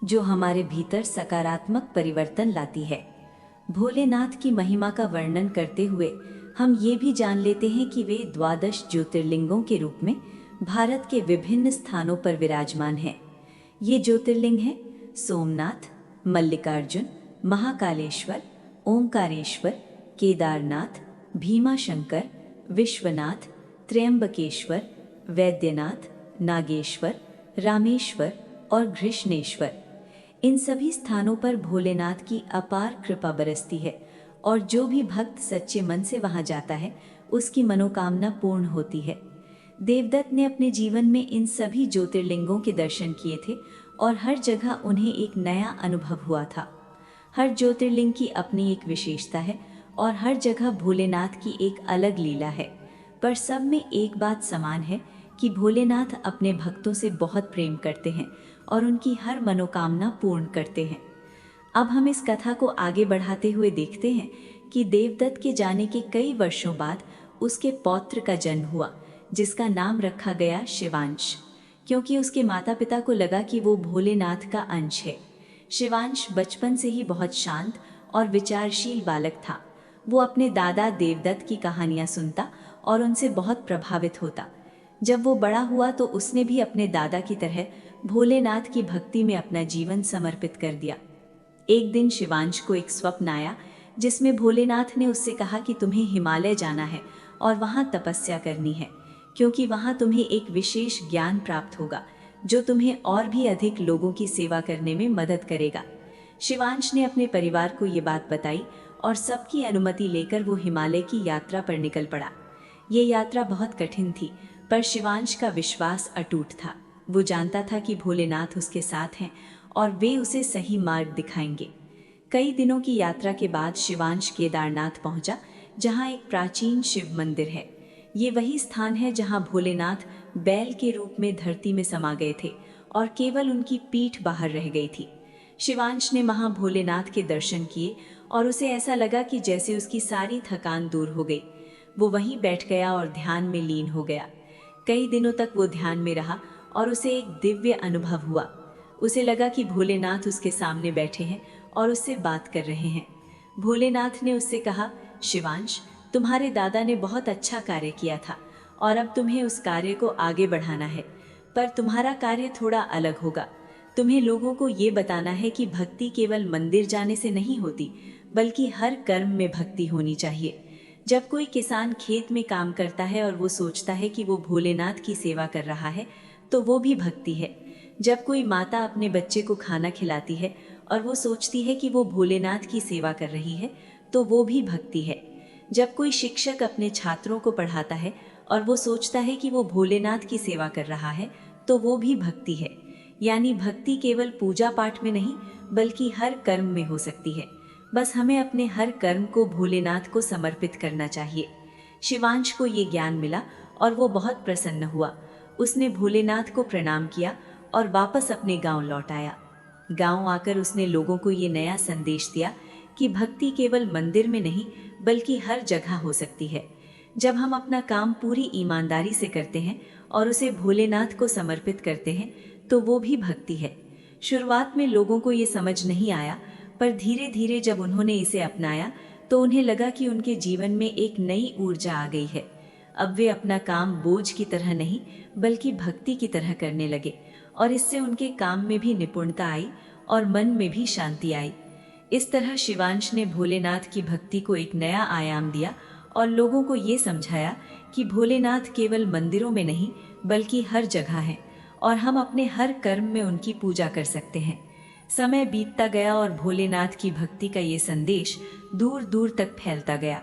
जो हमारे भीतर सकारात्मक परिवर्तन लाती है। भोलेनाथ की महिमा का वर्णन करते हुए हम ये भी जान लेते हैं कि वे 12 ज्योतिर्लिंगों के रूप में भारत के विभिन्न स्थानों पर विराजमान हैं। ये ज्योतिर्लिंग हैं सोमनाथ, मल्लिकार्जुन, महाकालेश्वर, ओंकारेश्वर, केदारनाथ, भीमाशंकर, विश्वनाथ, त्र्यंबकेश्वर, वैद्यनाथ, नागेश्वर, रामेश्वर और घृष्णेश्वर। इन सभी स्थानों पर भोलेनाथ की अपार कृपा बरसती है और जो भी भक्त सच्चे मन से वहां जाता है उसकी मनोकामना पूर्ण होती है। देवदत्त ने अपने जीवन में इन सभी ज्योतिर्लिंगों के दर्शन किए थे और हर जगह उन्हें एक नया अनुभव हुआ था। हर ज्योतिर्लिंग की अपनी एक विशेषता है और हर जगह भोलेनाथ की एक अलग लीला है, पर सब में एक बात समान है कि भोलेनाथ अपने भक्तों से बहुत प्रेम करते हैं और उनकी हर मनोकामना पूर्ण करते हैं। अब हम इस कथा को आगे बढ़ाते हुए देखते हैं कि देवदत्त के जाने के कई वर्षों बाद उसके पौत्र का जन्म हुआ, जिसका नाम रखा गया शिवांश, क्योंकि उसके माता पिता को लगा कि वो भोलेनाथ का अंश है। शिवांश बचपन से ही बहुत शांत और विचारशील बालक था। वो अपने दादा देवदत्त की कहानियां सुनता और उनसे बहुत प्रभावित होता। जब वो बड़ा हुआ तो उसने भी अपने दादा की तरह भोलेनाथ की भक्ति में अपना जीवन समर्पित कर दिया। एक दिन शिवांश को एक स्वप्न आया जिसमें भोलेनाथ ने उससे कहा कि तुम्हें हिमालय जाना है और वहां तपस्या करनी है, क्योंकि वहां तुम्हें एक विशेष ज्ञान प्राप्त होगा जो तुम्हें और भी अधिक लोगों की सेवा करने में मदद करेगा। शिवांश ने अपने परिवार को ये बात बताई और सबकी अनुमति लेकर वो हिमालय की यात्रा पर निकल पड़ा। ये यात्रा बहुत कठिन थी, पर शिवांश का विश्वास अटूट था। वो जानता था कि भोलेनाथ उसके साथ हैं और वे उसे सही मार्ग दिखाएंगे। कई दिनों की यात्रा के बाद शिवांश केदारनाथ पहुंचा, जहां एक प्राचीन शिव मंदिर है। ये वही स्थान है जहां भोलेनाथ बैल के रूप में धरती में समा गए थे और केवल उनकी पीठ बाहर रह गई थी। शिवांश ने वहां भोलेनाथ के दर्शन किए और उसे ऐसा लगा कि जैसे उसकी सारी थकान दूर हो गई। वो वहीं बैठ गया और ध्यान में लीन हो गया। कई दिनों तक वो ध्यान में रहा और उसे एक दिव्य अनुभव हुआ। उसे लगा कि भोलेनाथ उसके सामने बैठे हैं और उससे बात कर रहे हैं। भोलेनाथ ने उससे कहा, शिवांश, तुम्हारे दादा ने बहुत अच्छा कार्य किया था और अब तुम्हें उस कार्य को आगे बढ़ाना है, पर तुम्हारा कार्य थोड़ा अलग होगा। तुम्हें लोगों को ये बताना है कि भक्ति केवल मंदिर जाने से नहीं होती, बल्कि हर कर्म में भक्ति होनी चाहिए। जब कोई किसान खेत में काम करता है और वो सोचता है कि वो भोलेनाथ की सेवा कर रहा है, तो वो भी भक्ति है। जब कोई माता अपने बच्चे को खाना खिलाती है और वो सोचती है कि वो भोलेनाथ की सेवा कर रही है, तो वो भी भक्ति है। जब कोई शिक्षक अपने छात्रों को पढ़ाता है और वो सोचता है कि वो भोलेनाथ की सेवा कर रहा है, तो वो भी भक्ति है। यानी भक्ति केवल पूजा पाठ में नहीं, बल्कि हर कर्म में हो सकती है। बस हमें अपने हर कर्म को भोलेनाथ को समर्पित करना चाहिए। शिवांश को ये ज्ञान मिला और वो बहुत प्रसन्न हुआ। उसने भोलेनाथ को प्रणाम किया और वापस अपने गांव लौट आया। गांव आकर उसने लोगों को ये नया संदेश दिया कि भक्ति केवल मंदिर में नहीं, बल्कि हर जगह हो सकती है। जब हम अपना काम पूरी ईमानदारी से करते हैं और उसे भोलेनाथ को समर्पित करते हैं, तो वो भी भक्ति है। शुरुआत में लोगों को ये समझ नहीं आया, पर धीरे धीरे जब उन्होंने इसे अपनाया तो उन्हें लगा कि उनके जीवन में एक नई ऊर्जा आ गई है। अब वे अपना काम बोझ की तरह नहीं, बल्कि भक्ति की तरह करने लगे और इससे उनके काम में भी निपुणता आई और मन में भी शांति आई। इस तरह शिवांश ने भोलेनाथ की भक्ति को एक नया आयाम दिया और लोगों को ये समझाया कि भोलेनाथ केवल मंदिरों में नहीं, बल्कि हर जगह है और हम अपने हर कर्म में उनकी पूजा कर सकते हैं। समय बीतता गया और भोलेनाथ की भक्ति का ये संदेश दूर दूर तक फैलता गया।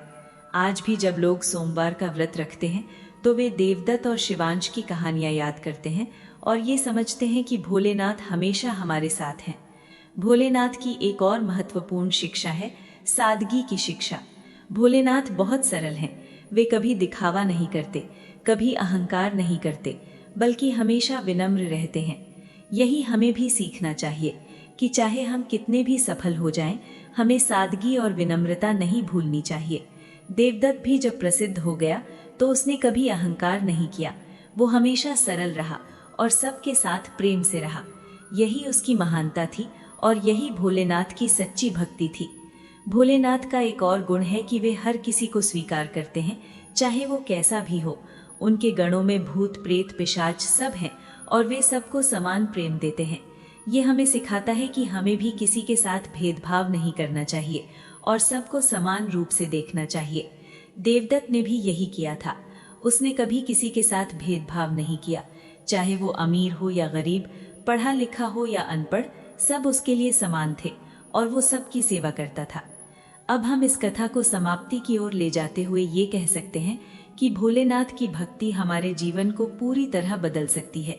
आज भी जब लोग सोमवार का व्रत रखते हैं तो वे देवदत्त और शिवांश की कहानियां याद करते हैं और ये समझते हैं कि भोलेनाथ हमेशा हमारे साथ हैं। भोलेनाथ की एक और महत्वपूर्ण शिक्षा है सादगी की शिक्षा। भोलेनाथ बहुत सरल हैं। वे कभी दिखावा नहीं करते, कभी अहंकार नहीं करते, बल्कि हमेशा विनम्र रहते हैं। यही हमें भी सीखना चाहिए कि चाहे हम कितने भी सफल हो जाएं, हमें सादगी और विनम्रता नहीं भूलनी चाहिए। देवदत्त भी जब प्रसिद्ध हो गया तो उसने कभी अहंकार नहीं किया। वो हमेशा सरल रहा और सबके साथ प्रेम से रहा। यही उसकी महानता थी और यही भोलेनाथ की सच्ची भक्ति थी। भोलेनाथ का एक और गुण है कि वे हर किसी को स्वीकार करते हैं, चाहे वो कैसा भी हो। उनके गणों में भूत प्रेत पिशाच सब हैं और वे सबको समान प्रेम देते हैं। ये हमें सिखाता है कि हमें भी किसी के साथ भेदभाव नहीं करना चाहिए और सबको समान रूप से देखना चाहिए। देवदत्त ने भी यही किया था। उसने कभी किसी के साथ भेदभाव नहीं किया, चाहे वो अमीर हो या गरीब, पढ़ा लिखा हो या अनपढ़, सब उसके लिए समान थे और वो सबकी सेवा करता था। अब हम इस कथा को समाप्ति की ओर ले जाते हुए ये कह सकते हैं कि भोलेनाथ की भक्ति हमारे जीवन को पूरी तरह बदल सकती है।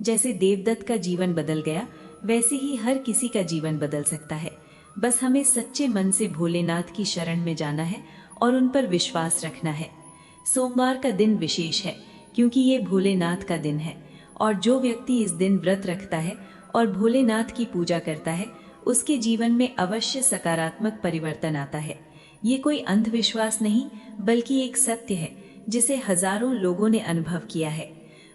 जैसे देवदत्त का जीवन बदल गया, वैसे ही हर किसी का जीवन बदल सकता है। बस हमें सच्चे मन से भोलेनाथ की शरण में जाना है और उन पर विश्वास रखना है। सोमवार का दिन विशेष है क्योंकि ये भोलेनाथ का दिन है, और जो व्यक्ति इस दिन व्रत रखता है और भोलेनाथ की पूजा करता है, उसके जीवन में अवश्य सकारात्मक परिवर्तन आता है। ये कोई अंधविश्वास नहीं, बल्कि एक सत्य है जिसे हजारों लोगों ने अनुभव किया है।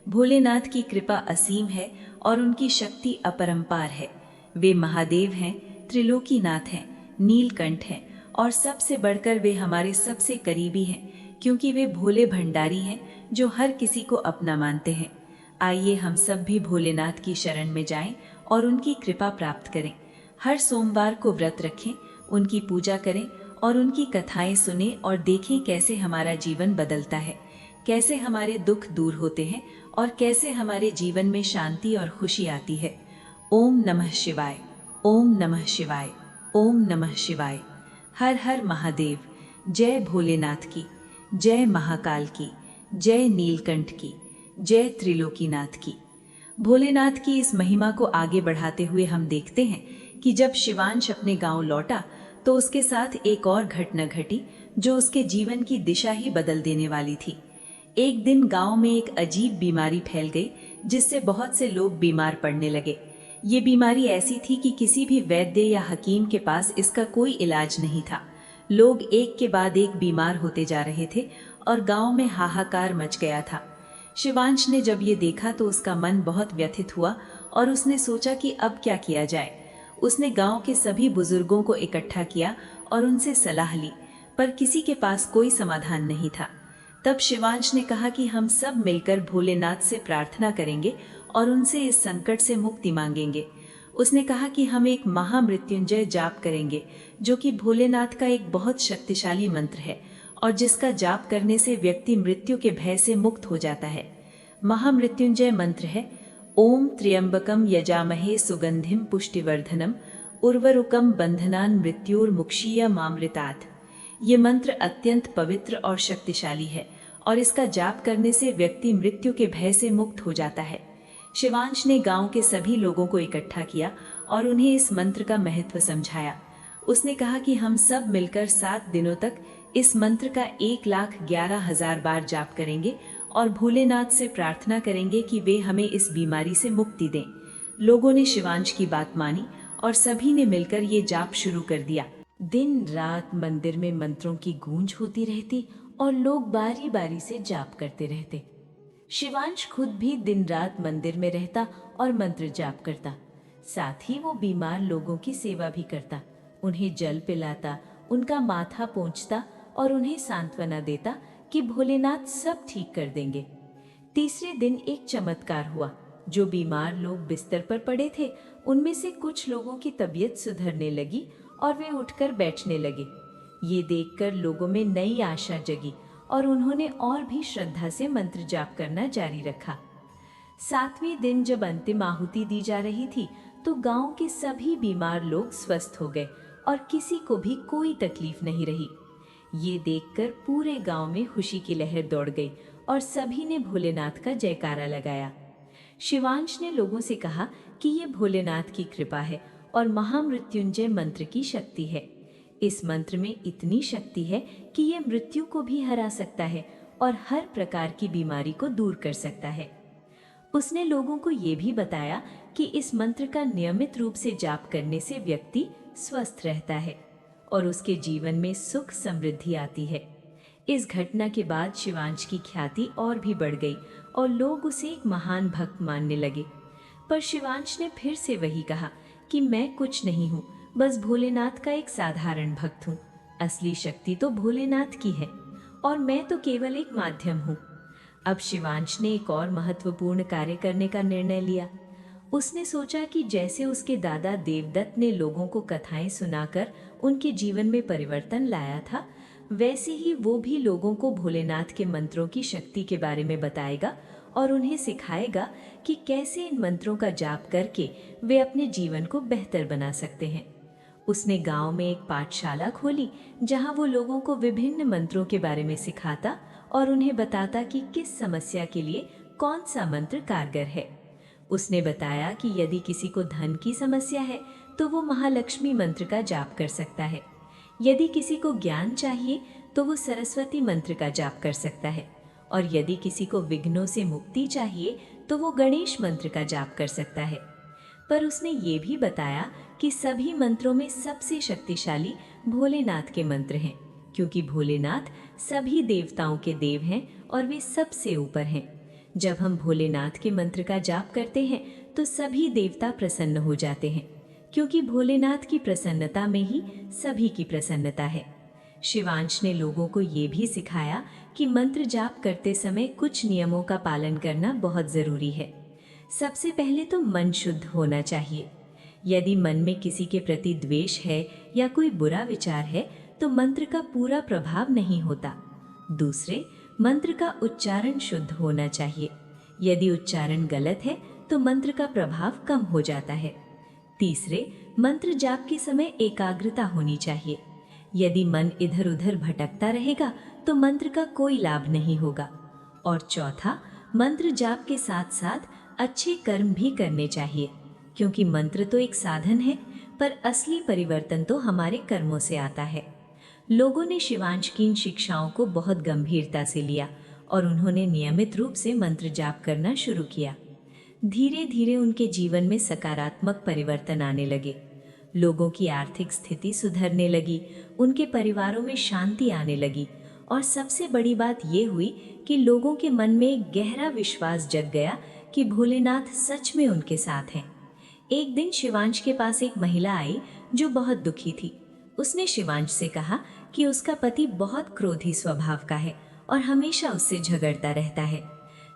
भोलेनाथ की कृपा असीम है और उनकी शक्ति अपरंपार है। वे महादेव हैं, त्रिलोकीनाथ हैं, नीलकंठ हैं, और सबसे बढ़कर वे हमारे सबसे करीबी हैं, क्योंकि वे भोले भंडारी हैं जो हर किसी को अपना मानते हैं। आइए हम सब भी भोलेनाथ की शरण में जाएं और उनकी कृपा प्राप्त करें। हर सोमवार को व्रत रखें, उनकी पूजा करें और उनकी कथाएं सुने और देखें कैसे हमारा जीवन बदलता है, कैसे हमारे दुख दूर होते हैं और कैसे हमारे जीवन में शांति और खुशी आती है। ओम नमः शिवाय, ओम नमः शिवाय, ओम नमः शिवाय। हर हर महादेव। जय भोलेनाथ की, जय महाकाल की, जय नीलकंठ की, जय त्रिलोकीनाथ की। भोलेनाथ की इस महिमा को आगे बढ़ाते हुए हम देखते हैं कि जब शिवांश अपने गांव लौटा तो उसके साथ एक और घटना घटी जो उसके जीवन की दिशा ही बदल देने वाली थी। एक दिन गांव में एक अजीब बीमारी फैल गई जिससे बहुत से लोग बीमार पड़ने लगे। ये बीमारी ऐसी थी कि किसी भी वैद्य या हकीम के पास इसका कोई इलाज नहीं था। लोग एक के बाद एक बीमार होते जा रहे थे और गांव में हाहाकार मच गया था। शिवांश ने जब ये देखा तो उसका मन बहुत व्यथित हुआ और उसने सोचा कि अब क्या किया जाए। उसने गांव के सभी बुजुर्गों को इकट्ठा किया और उनसे सलाह ली, पर किसी के पास कोई समाधान नहीं था। तब शिवांश ने कहा कि हम सब मिलकर भोलेनाथ से प्रार्थना करेंगे और उनसे इस संकट से मुक्ति मांगेंगे। उसने कहा कि हम एक महामृत्युंजय जाप करेंगे, जो कि भोलेनाथ का एक बहुत शक्तिशाली मंत्र है और जिसका जाप करने से व्यक्ति मृत्यु के भय से मुक्त हो जाता है। महामृत्युंजय मंत्र है ओम त्र्यंबकम यजामहे सुगंधिम पुष्टिवर्धनम उर्वरुकम बंधनान मृत्युर्मुक्षीय मामृतात्। ये मंत्र अत्यंत पवित्र और शक्तिशाली है और इसका जाप करने से व्यक्ति मृत्यु के भय से मुक्त हो जाता है। शिवांश ने गांव के सभी लोगों को इकट्ठा किया और उन्हें इस मंत्र का महत्व समझाया। उसने कहा कि हम सब मिलकर 7 दिनों तक इस मंत्र का 1,11,000 बार जाप करेंगे और भोलेनाथ से प्रार्थना करेंगे कि वे हमें इस बीमारी से मुक्ति दें। लोगों ने शिवांश की बात मानी और सभी ने मिलकर ये जाप शुरू कर दिया। दिन रात मंदिर में मंत्रों की गूंज होती रहती और लोग बारी बारी से जाप करते रहते। शिवांश खुद भी दिन रात मंदिर में रहता और मंत्र जाप करता। साथ ही वो बीमार लोगों की सेवा भी करता, उन्हें जल पिलाता, उनका माथा पोंछता और उन्हें सांत्वना देता कि भोलेनाथ सब ठीक कर देंगे। तीसरे दिन एक चमत्कार हुआ। जो बीमार लोग बिस्तर पर पड़े थे, उनमें से कुछ लोगों की तबीयत सुधरने लगी और वे उठकर बैठने लगे। ये देखकर लोगों में नई आशा जगी और उन्होंने और भी श्रद्धा से मंत्र जाप करना जारी रखा। 7वें दिन जब अंतिम आहुति दी जा रही थी तो गांव के सभी बीमार लोग स्वस्थ हो गए और किसी को भी कोई तकलीफ नहीं रही। ये देखकर पूरे गांव में खुशी की लहर दौड़ गई और सभी ने भोलेनाथ का जयकारा लगाया। शिवांश ने लोगों से कहा कि ये भोलेनाथ की कृपा है और महामृत्युंजय मंत्र की शक्ति है। इस मंत्र में इतनी शक्ति है कि ये मृत्यु को भी हरा सकता है और हर प्रकार की बीमारी को दूर कर सकता है। उसने लोगों को ये भी बताया कि इस मंत्र का नियमित रूप से जाप करने से व्यक्ति स्वस्थ रहता है और उसके जीवन में सुख समृद्धि आती है। इस घटना के बाद शिवांश की ख्याति और भी बढ़ गई और लोग उसे एक महान भक्त मानने लगे। पर शिवांश ने फिर से वही कहा कि मैं कुछ नहीं हूँ, बस भोलेनाथ का एक साधारण भक्त हूँ। असली शक्ति तो भोलेनाथ की है और मैं तो केवल एक माध्यम हूँ। अब शिवांश ने एक और महत्वपूर्ण कार्य करने का निर्णय लिया। उसने सोचा कि जैसे उसके दादा देवदत्त ने लोगों को कथाएं सुनाकर उनके जीवन में परिवर्तन लाया था, वैसे ही वो भी लोगों को भोलेनाथ के मंत्रों की शक्ति के बारे में बताएगा और उन्हें सिखाएगा कि कैसे इन मंत्रों का जाप करके वे अपने जीवन को बेहतर बना सकते हैं। उसने गांव में एक पाठशाला खोली जहां वो लोगों को विभिन्न मंत्रों के बारे में सिखाता और उन्हें बताता कि किस समस्या के लिए कौन सा मंत्र कारगर है। उसने बताया कि यदि किसी को धन की समस्या है तो वो महालक्ष्मी मंत्र का जाप कर सकता है। यदि किसी को ज्ञान चाहिए तो वो सरस्वती मंत्र का जाप कर सकता है, और यदि किसी को विघ्नों से मुक्ति चाहिए तो वो गणेश मंत्र का जाप कर सकता है। पर उसने ये भी बताया कि सभी मंत्रों में सबसे शक्तिशाली भोलेनाथ के मंत्र हैं, क्योंकि भोलेनाथ सभी देवताओं के देव हैं और वे सबसे ऊपर हैं। जब हम भोलेनाथ के मंत्र का जाप करते हैं तो सभी देवता प्रसन्न हो जाते हैं, क्योंकि भोलेनाथ की प्रसन्नता में ही सभी की प्रसन्नता है। शिवांश ने लोगों को ये भी सिखाया कि मंत्र जाप करते समय कुछ नियमों का पालन करना बहुत जरूरी है। सबसे पहले तो मन शुद्ध होना चाहिए। यदि मन में किसी के प्रति द्वेष है या कोई बुरा विचार है तो मंत्र का पूरा प्रभाव नहीं होता। दूसरे, मंत्र का उच्चारण शुद्ध होना चाहिए। यदि उच्चारण गलत है तो मंत्र का प्रभाव कम हो जाता है। तीसरे, मंत्र जाप के समय एकाग्रता होनी चाहिए। यदि मन इधर उधर भटकता रहेगा तो मंत्र का कोई लाभ नहीं होगा। और चौथा, मंत्र जाप के साथ साथ अच्छे कर्म भी करने चाहिए, क्योंकि मंत्र तो एक साधन है पर असली परिवर्तन तो हमारे कर्मों से आता है। लोगों ने शिवांश की इन शिक्षाओं को बहुत गंभीरता से लिया और उन्होंने नियमित रूप से मंत्र जाप करना शुरू किया। धीरे धीरे उनके जीवन में सकारात्मक परिवर्तन आने लगे। लोगों की आर्थिक स्थिति सुधरने लगी, उनके परिवारों में शांति आने लगी, और सबसे बड़ी बात ये हुई कि लोगों के मन में एक गहरा विश्वास जग गया कि भोलेनाथ सच में उनके साथ हैं। एक दिन शिवांश के पास एक महिला आई जो बहुत दुखी थी। उसने शिवांश से कहा कि उसका पति बहुत क्रोधी स्वभाव का है और हमेशा उससे झगड़ता रहता है।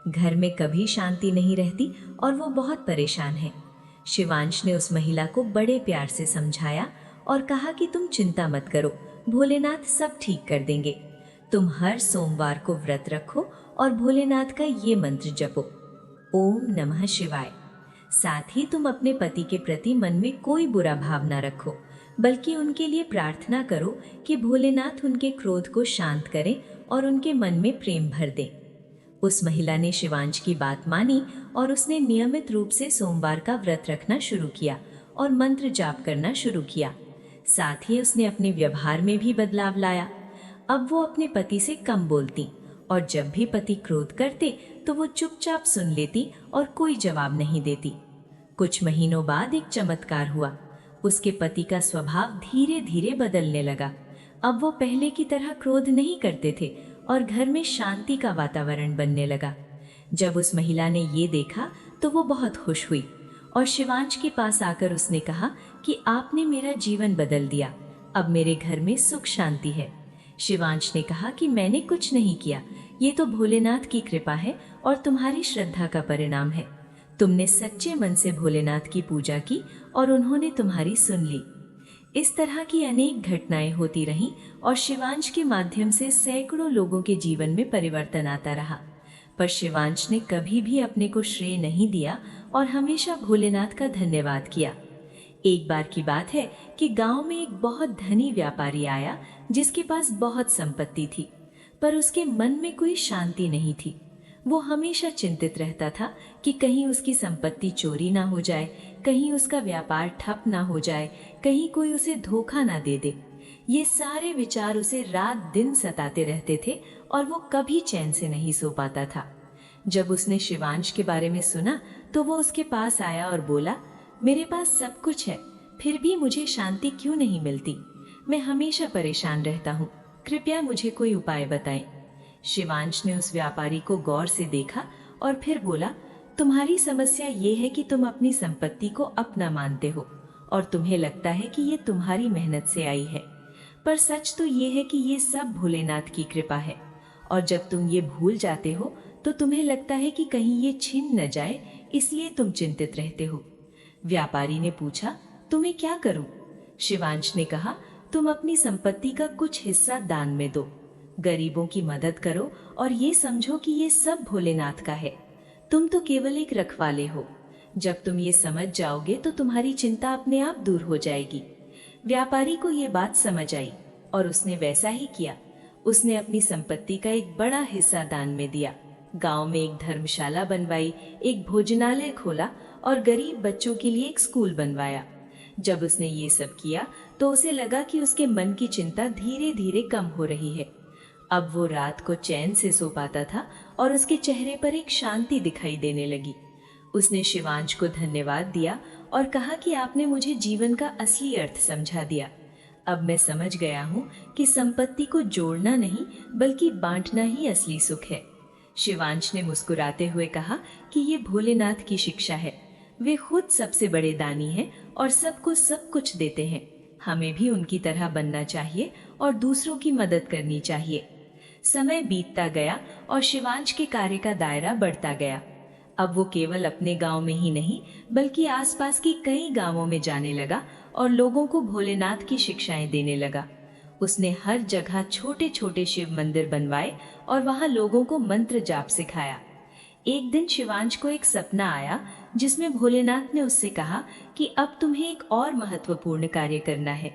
घर में कभी शांति नहीं रहती और वो बहुत परेशान है। शिवांश ने उस महिला को बड़े प्यार से समझाया और कहा कि तुम चिंता मत करो, भोलेनाथ सब ठीक कर देंगे। तुम हर सोमवार को व्रत रखो और भोलेनाथ का ये मंत्र जपो, ओम नमः शिवाय। साथ ही तुम अपने पति के प्रति मन में कोई बुरा भाव ना रखो, बल्कि उनके लिए प्रार्थना करो कि भोलेनाथ उनके क्रोध को शांत करें और उनके मन में प्रेम भर दें। उस महिला ने शिवांश की बात मानी और उसने नियमित रूप से सोमवार का व्रत रखना शुरू किया और मंत्र जाप करना शुरू किया। साथ ही उसने अपने व्यवहार में भी बदलाव लाया। अब वो अपने पति से कम बोलती और जब भी पति क्रोध करते तो वो चुपचाप सुन लेती और कोई जवाब नहीं देती। कुछ महीनों बाद एक चमत्कार हुआ। उसके पति का स्वभाव धीरे धीरे बदलने लगा। अब वो पहले की तरह क्रोध नहीं करते थे और घर में शांति का वातावरण बनने लगा। जब उस महिला ने ये देखा तो वो बहुत खुश हुई और शिवांश के पास आकर उसने कहा कि आपने मेरा जीवन बदल दिया, अब मेरे घर में सुख शांति है। शिवांश ने कहा कि मैंने कुछ नहीं किया, ये तो भोलेनाथ की कृपा है और तुम्हारी श्रद्धा का परिणाम है। तुमने सच्चे मन से भोलेनाथ की पूजा की और उन्होंने तुम्हारी सुन ली। इस तरह की अनेक घटनाएं होती रहीं और शिवांश के माध्यम से सैकड़ों लोगों के जीवन में परिवर्तन आता रहा। पर शिवांश ने कभी भी अपने को श्रेय नहीं दिया और हमेशा भोलेनाथ का धन्यवाद किया। एक बार की बात है कि गांव में एक बहुत धनी व्यापारी आया जिसके पास बहुत संपत्ति थी, पर उसके मन में कोई शांति नहीं थी। वो हमेशा चिंतित रहता था कि कहीं उसकी संपत्ति चोरी ना हो जाए, कहीं उसका व्यापार ठप ना हो जाए, कहीं कोई उसे धोखा ना दे दे। ये सारे विचार उसे रात दिन सताते रहते थे और वो कभी चैन से नहीं सो पाता था। जब उसने शिवांश के बारे में सुना तो वो उसके पास आया और बोला, मेरे पास सब कुछ है, फिर भी मुझे शांति क्यों नहीं मिलती? मैं हमेशा परेशान रहता हूँ, कृपया मुझे कोई उपाय बताएं। शिवांश ने उस व्यापारी को गौर से देखा और फिर बोला, तुम्हारी समस्या ये है कि तुम अपनी संपत्ति को अपना मानते हो और तुम्हें लगता है कि ये तुम्हारी मेहनत से आई है, पर सच तो ये है कि ये सब भोलेनाथ की कृपा है, और जब तुम ये भूल जाते हो तो तुम्हें लगता है कि कहीं ये छिन न जाए, इसलिए तुम चिंतित रहते हो। व्यापारी ने पूछा, तुम्हें क्या करूं? शिवांश ने कहा, तुम अपनी संपत्ति का कुछ हिस्सा दान में दो, गरीबों की मदद करो और ये समझो कि ये सब भोलेनाथ का है। तुम तो केवल एक रखवाले हो। जब तुम ये समझ जाओगे तो तुम्हारी चिंता अपने आप दूर हो जाएगी। व्यापारी को ये बात समझ आई और उसने वैसा ही किया। उसने अपनी संपत्ति का एक बड़ा हिस्सा दान में दिया, गांव में एक धर्मशाला बनवाई, एक भोजनालय खोला और गरीब बच्चों के लिए एक स्कूल बनवाया। जब उसने ये सब किया तो उसे लगा कि उसके मन की चिंता धीरे धीरे कम हो रही है। अब वो रात को चैन से सो पाता था और उसके चेहरे पर एक शांति दिखाई देने लगी। उसने शिवांश को धन्यवाद दिया और कहा कि आपने मुझे जीवन का असली अर्थ समझा दिया। अब मैं समझ गया हूँ कि संपत्ति को जोड़ना नहीं बल्कि बांटना ही असली सुख है। शिवांश ने मुस्कुराते हुए कहा कि ये भोलेनाथ की शिक्षा है। वे खुद सबसे बड़े दानी हैं और सबको सब कुछ देते हैं। हमें भी उनकी तरह बनना चाहिए और दूसरों की मदद करनी चाहिए। समय बीतता गया और शिवांश के कार्य का दायरा बढ़ता गया। अब वो केवल अपने गांव में ही नहीं बल्कि आसपास के कई गांवों में जाने लगा और लोगों को भोलेनाथ की शिक्षाएं देने लगा। उसने हर जगह छोटे छोटे शिव मंदिर बनवाए और वहां लोगों को मंत्र जाप सिखाया। एक दिन शिवांश को एक सपना आया जिसमें भोलेनाथ ने उससे कहा कि अब तुम्हें एक और महत्वपूर्ण कार्य करना है।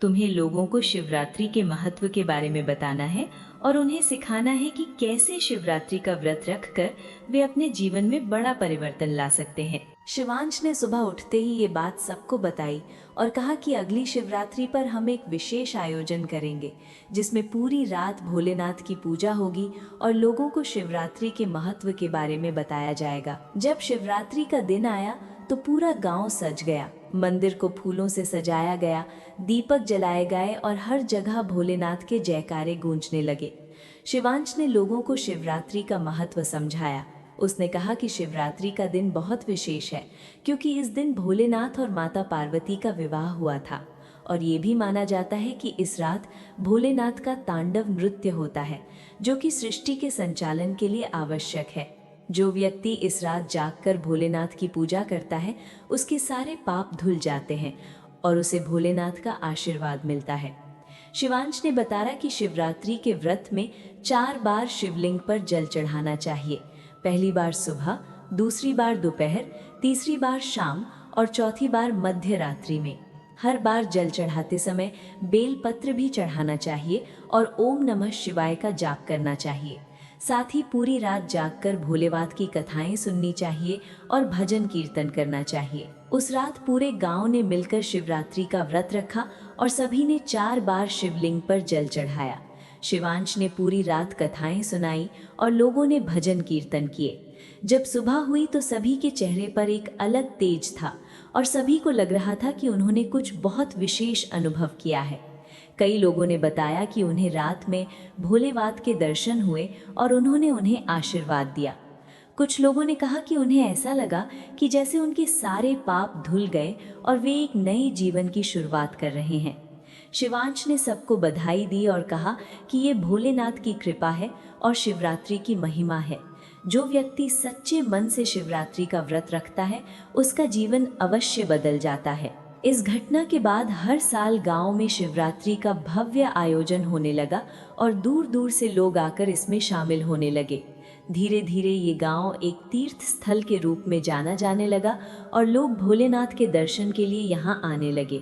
तुम्हें लोगों को शिवरात्रि के महत्व के बारे में बताना है और उन्हें सिखाना है कि कैसे शिवरात्रि का व्रत रखकर वे अपने जीवन में बड़ा परिवर्तन ला सकते हैं। शिवांश ने सुबह उठते ही ये बात सबको बताई और कहा कि अगली शिवरात्रि पर हम एक विशेष आयोजन करेंगे जिसमें पूरी रात भोलेनाथ की पूजा होगी और लोगों को शिवरात्रि के महत्व के बारे में बताया जाएगा। जब शिवरात्रि का दिन आया तो पूरा गांव सज गया। मंदिर को फूलों से सजाया गया, दीपक जलाए गए और हर जगह भोलेनाथ के जयकारे गूंजने लगे। शिवांश ने लोगों को शिवरात्रि का महत्व समझाया। उसने कहा कि शिवरात्रि का दिन बहुत विशेष है क्योंकि इस दिन भोलेनाथ और माता पार्वती का विवाह हुआ था और ये भी माना जाता है कि इस रात भोलेनाथ का तांडव नृत्य होता है जो कि सृष्टि के संचालन के लिए आवश्यक है। जो व्यक्ति इस रात जागकर भोलेनाथ की पूजा करता है उसके सारे पाप धुल जाते हैं और उसे भोलेनाथ का आशीर्वाद मिलता है। शिवांश ने बताया कि शिवरात्रि के व्रत में 4 बार शिवलिंग पर जल चढ़ाना चाहिए। पहली बार सुबह, दूसरी बार दोपहर, तीसरी बार शाम और चौथी बार मध्य रात्रि में। हर बार जल चढ़ाते समय बेलपत्र भी चढ़ाना चाहिए और ओम नमः शिवाय का जाप करना चाहिए। साथ ही पूरी रात जागकर भोलेनाथ की कथाएं सुननी चाहिए और भजन कीर्तन करना चाहिए। उस रात पूरे गांव ने मिलकर शिवरात्रि का व्रत रखा और सभी ने 4 बार शिवलिंग पर जल चढ़ाया। शिवांश ने पूरी रात कथाएं सुनाई और लोगों ने भजन कीर्तन किए। जब सुबह हुई तो सभी के चेहरे पर एक अलग तेज था और सभी को लग रहा था कि उन्होंने कुछ बहुत विशेष अनुभव किया है। कई लोगों ने बताया कि उन्हें रात में भोलेनाथ के दर्शन हुए और उन्होंने उन्हें आशीर्वाद दिया। कुछ लोगों ने कहा कि उन्हें ऐसा लगा कि जैसे उनके सारे पाप धुल गए और वे एक नए जीवन की शुरुआत कर रहे हैं। शिवांश ने सबको बधाई दी और कहा कि ये भोलेनाथ की कृपा है और शिवरात्रि की महिमा है। जो व्यक्ति सच्चे मन से शिवरात्रि का व्रत रखता है उसका जीवन अवश्य बदल जाता है। इस घटना के बाद हर साल गांव में शिवरात्रि का भव्य आयोजन होने लगा और दूर दूर से लोग आकर इसमें शामिल होने लगे। धीरे धीरे ये गांव एक तीर्थ स्थल के रूप में जाना जाने लगा और लोग भोलेनाथ के दर्शन के लिए यहाँ आने लगे।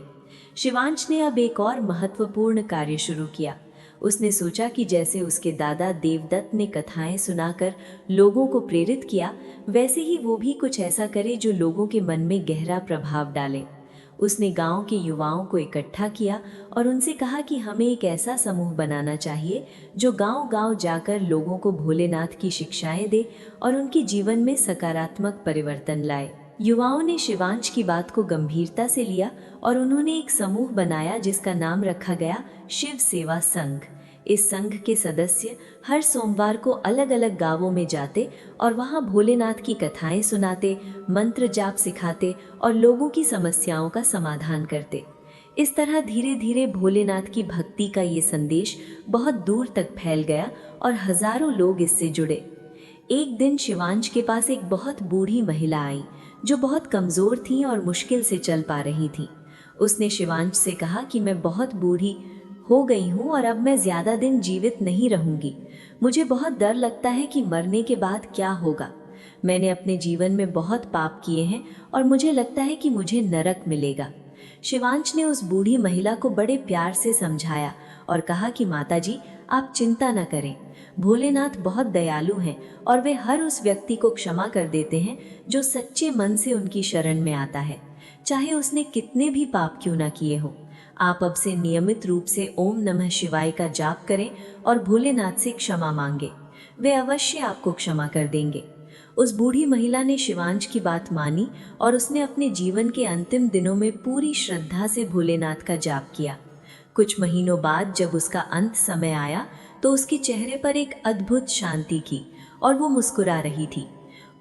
शिवांश ने अब एक और महत्वपूर्ण कार्य शुरू किया। उसने सोचा कि जैसे उसके दादा देवदत्त ने कथाएं सुनाकर लोगों को प्रेरित किया, वैसे ही वो भी कुछ ऐसा करे जो लोगों के मन में गहरा प्रभाव डाले। उसने गांव के युवाओं को इकट्ठा किया और उनसे कहा कि हमें एक ऐसा समूह बनाना चाहिए जो गांव-गांव जाकर लोगों को भोलेनाथ की शिक्षाएं दे और उनके जीवन में सकारात्मक परिवर्तन लाए। युवाओं ने शिवांश की बात को गंभीरता से लिया और उन्होंने एक समूह बनाया जिसका नाम रखा गया शिव सेवा संघ। इस संघ के सदस्य हर सोमवार को अलग अलग गांवों में जाते और वहां भोलेनाथ की कथाएं सुनाते, मंत्र जाप सिखाते और लोगों की समस्याओं का समाधान करते। इस तरह धीरे धीरे भोलेनाथ की भक्ति का ये संदेश बहुत दूर तक फैल गया और हजारों लोग इससे जुड़े। एक दिन शिवांश के पास एक बहुत बूढ़ी महिला आई जो बहुत कमजोर थी और मुश्किल से चल पा रही थी। उसने शिवांश से कहा कि मैं बहुत बूढ़ी हो गई हूँ और अब मैं ज्यादा दिन जीवित नहीं रहूंगी। मुझे बहुत डर लगता है कि मरने के बाद क्या होगा। मैंने अपने जीवन में बहुत पाप किए हैं और मुझे लगता है कि मुझे नरक मिलेगा। शिवांश ने उस बूढ़ी महिला को बड़े प्यार से समझाया और कहा कि माताजी, आप चिंता न करें। भोलेनाथ बहुत दयालु हैं और वे हर उस व्यक्ति को क्षमा कर देते हैं जो सच्चे मन से उनकी शरण में आता है, चाहे उसने कितने भी पाप क्यों ना किए हो। आप अब से नियमित रूप से ओम नमः शिवाय का जाप करें और भोलेनाथ से क्षमा मांगे, वे अवश्य आपको क्षमा कर देंगे। उस बूढ़ी महिला ने शिवांश की बात मानी और उसने अपने जीवन के अंतिम दिनों में पूरी श्रद्धा से भोलेनाथ का जाप किया। कुछ महीनों बाद जब उसका अंत समय आया तो उसके चेहरे पर एक अद्भुत शांति थी और वो मुस्कुरा रही थी।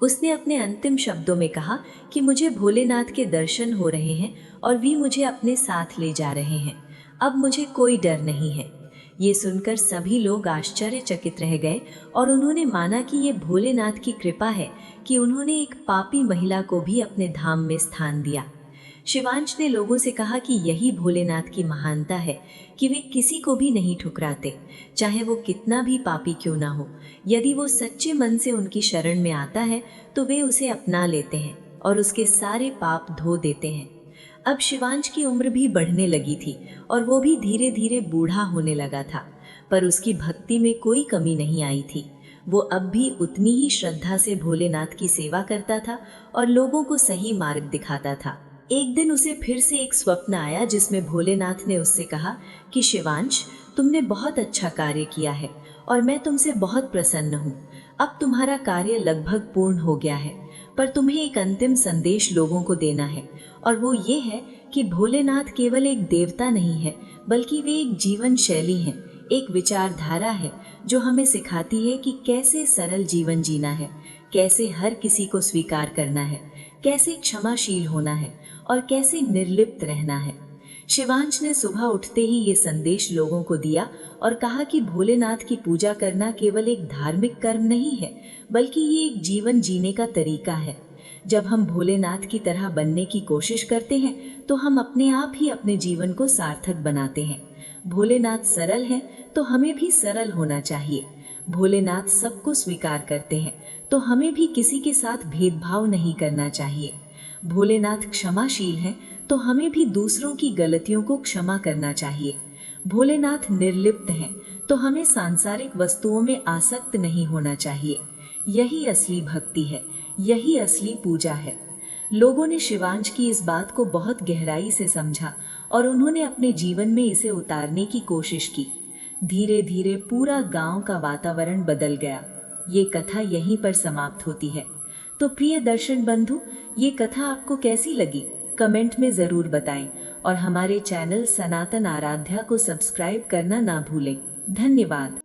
उसने अपने अंतिम शब्दों में कहा कि मुझे भोलेनाथ के दर्शन हो रहे हैं और वे मुझे अपने साथ ले जा रहे हैं। अब मुझे कोई डर नहीं है। ये सुनकर सभी लोग आश्चर्यचकित रह गए और उन्होंने माना कि ये भोलेनाथ की कृपा है कि उन्होंने एक पापी महिला को भी अपने धाम में स्थान दिया। शिवांश ने लोगों से कहा कि यही भोलेनाथ की महानता है कि वे किसी को भी नहीं ठुकराते, चाहे वो कितना भी पापी क्यों ना हो। यदि वो सच्चे मन से उनकी शरण में आता है तो वे उसे अपना लेते हैं और उसके सारे पाप धो देते हैं। अब शिवांश की उम्र भी बढ़ने लगी थी और वो भी धीरे धीरे बूढ़ा होने लगा था, पर उसकी भक्ति में कोई कमी नहीं आई थी। वो अब भी उतनी ही श्रद्धा से भोलेनाथ की सेवा करता था और लोगों को सही मार्ग दिखाता था। एक दिन उसे फिर से एक स्वप्न आया जिसमें भोलेनाथ ने उससे कहा कि शिवांश, तुमने बहुत अच्छा कार्य किया है और मैं तुमसे बहुत प्रसन्न हूँ। अब तुम्हारा कार्य लगभग पूर्ण हो गया है, पर तुम्हें एक अंतिम संदेश लोगों को देना है और वो ये है कि भोलेनाथ केवल एक देवता नहीं है, बल्कि वे एक जीवन शैली है, एक विचारधारा है जो हमें सिखाती है कि कैसे सरल जीवन जीना है, कैसे हर किसी को स्वीकार करना है, कैसे क्षमाशील होना है और कैसे निर्लिप्त रहना है। शिवांश ने सुबह उठते ही ये संदेश लोगों को दिया और कहा कि भोलेनाथ की पूजा करना केवल एक धार्मिक कर्म नहीं है, बल्कि ये एक जीवन जीने का तरीका है। जब हम भोलेनाथ की तरह बनने की कोशिश करते हैं तो हम अपने आप ही अपने जीवन को सार्थक बनाते हैं। भोलेनाथ सरल हैं तो हमें भी सरल होना चाहिए। भोलेनाथ सबको स्वीकार करते हैं तो हमें भी किसी के साथ भेदभाव नहीं करना चाहिए। भोलेनाथ क्षमाशील हैं तो हमें भी दूसरों की गलतियों को क्षमा करना चाहिए। भोलेनाथ निर्लिप्त हैं तो हमें सांसारिक वस्तुओं में आसक्त नहीं होना चाहिए। यही असली भक्ति है, यही असली पूजा है। लोगों ने शिवांश की इस बात को बहुत गहराई से समझा और उन्होंने अपने जीवन में इसे उतारने की कोशिश की। धीरे धीरे पूरा गांव का वातावरण बदल गया। ये कथा यहीं पर समाप्त होती है। तो प्रिय दर्शक बंधु, ये कथा आपको कैसी लगी कमेंट में ज़रूर बताएं और हमारे चैनल सनातन आराध्या को सब्सक्राइब करना ना भूलें। धन्यवाद।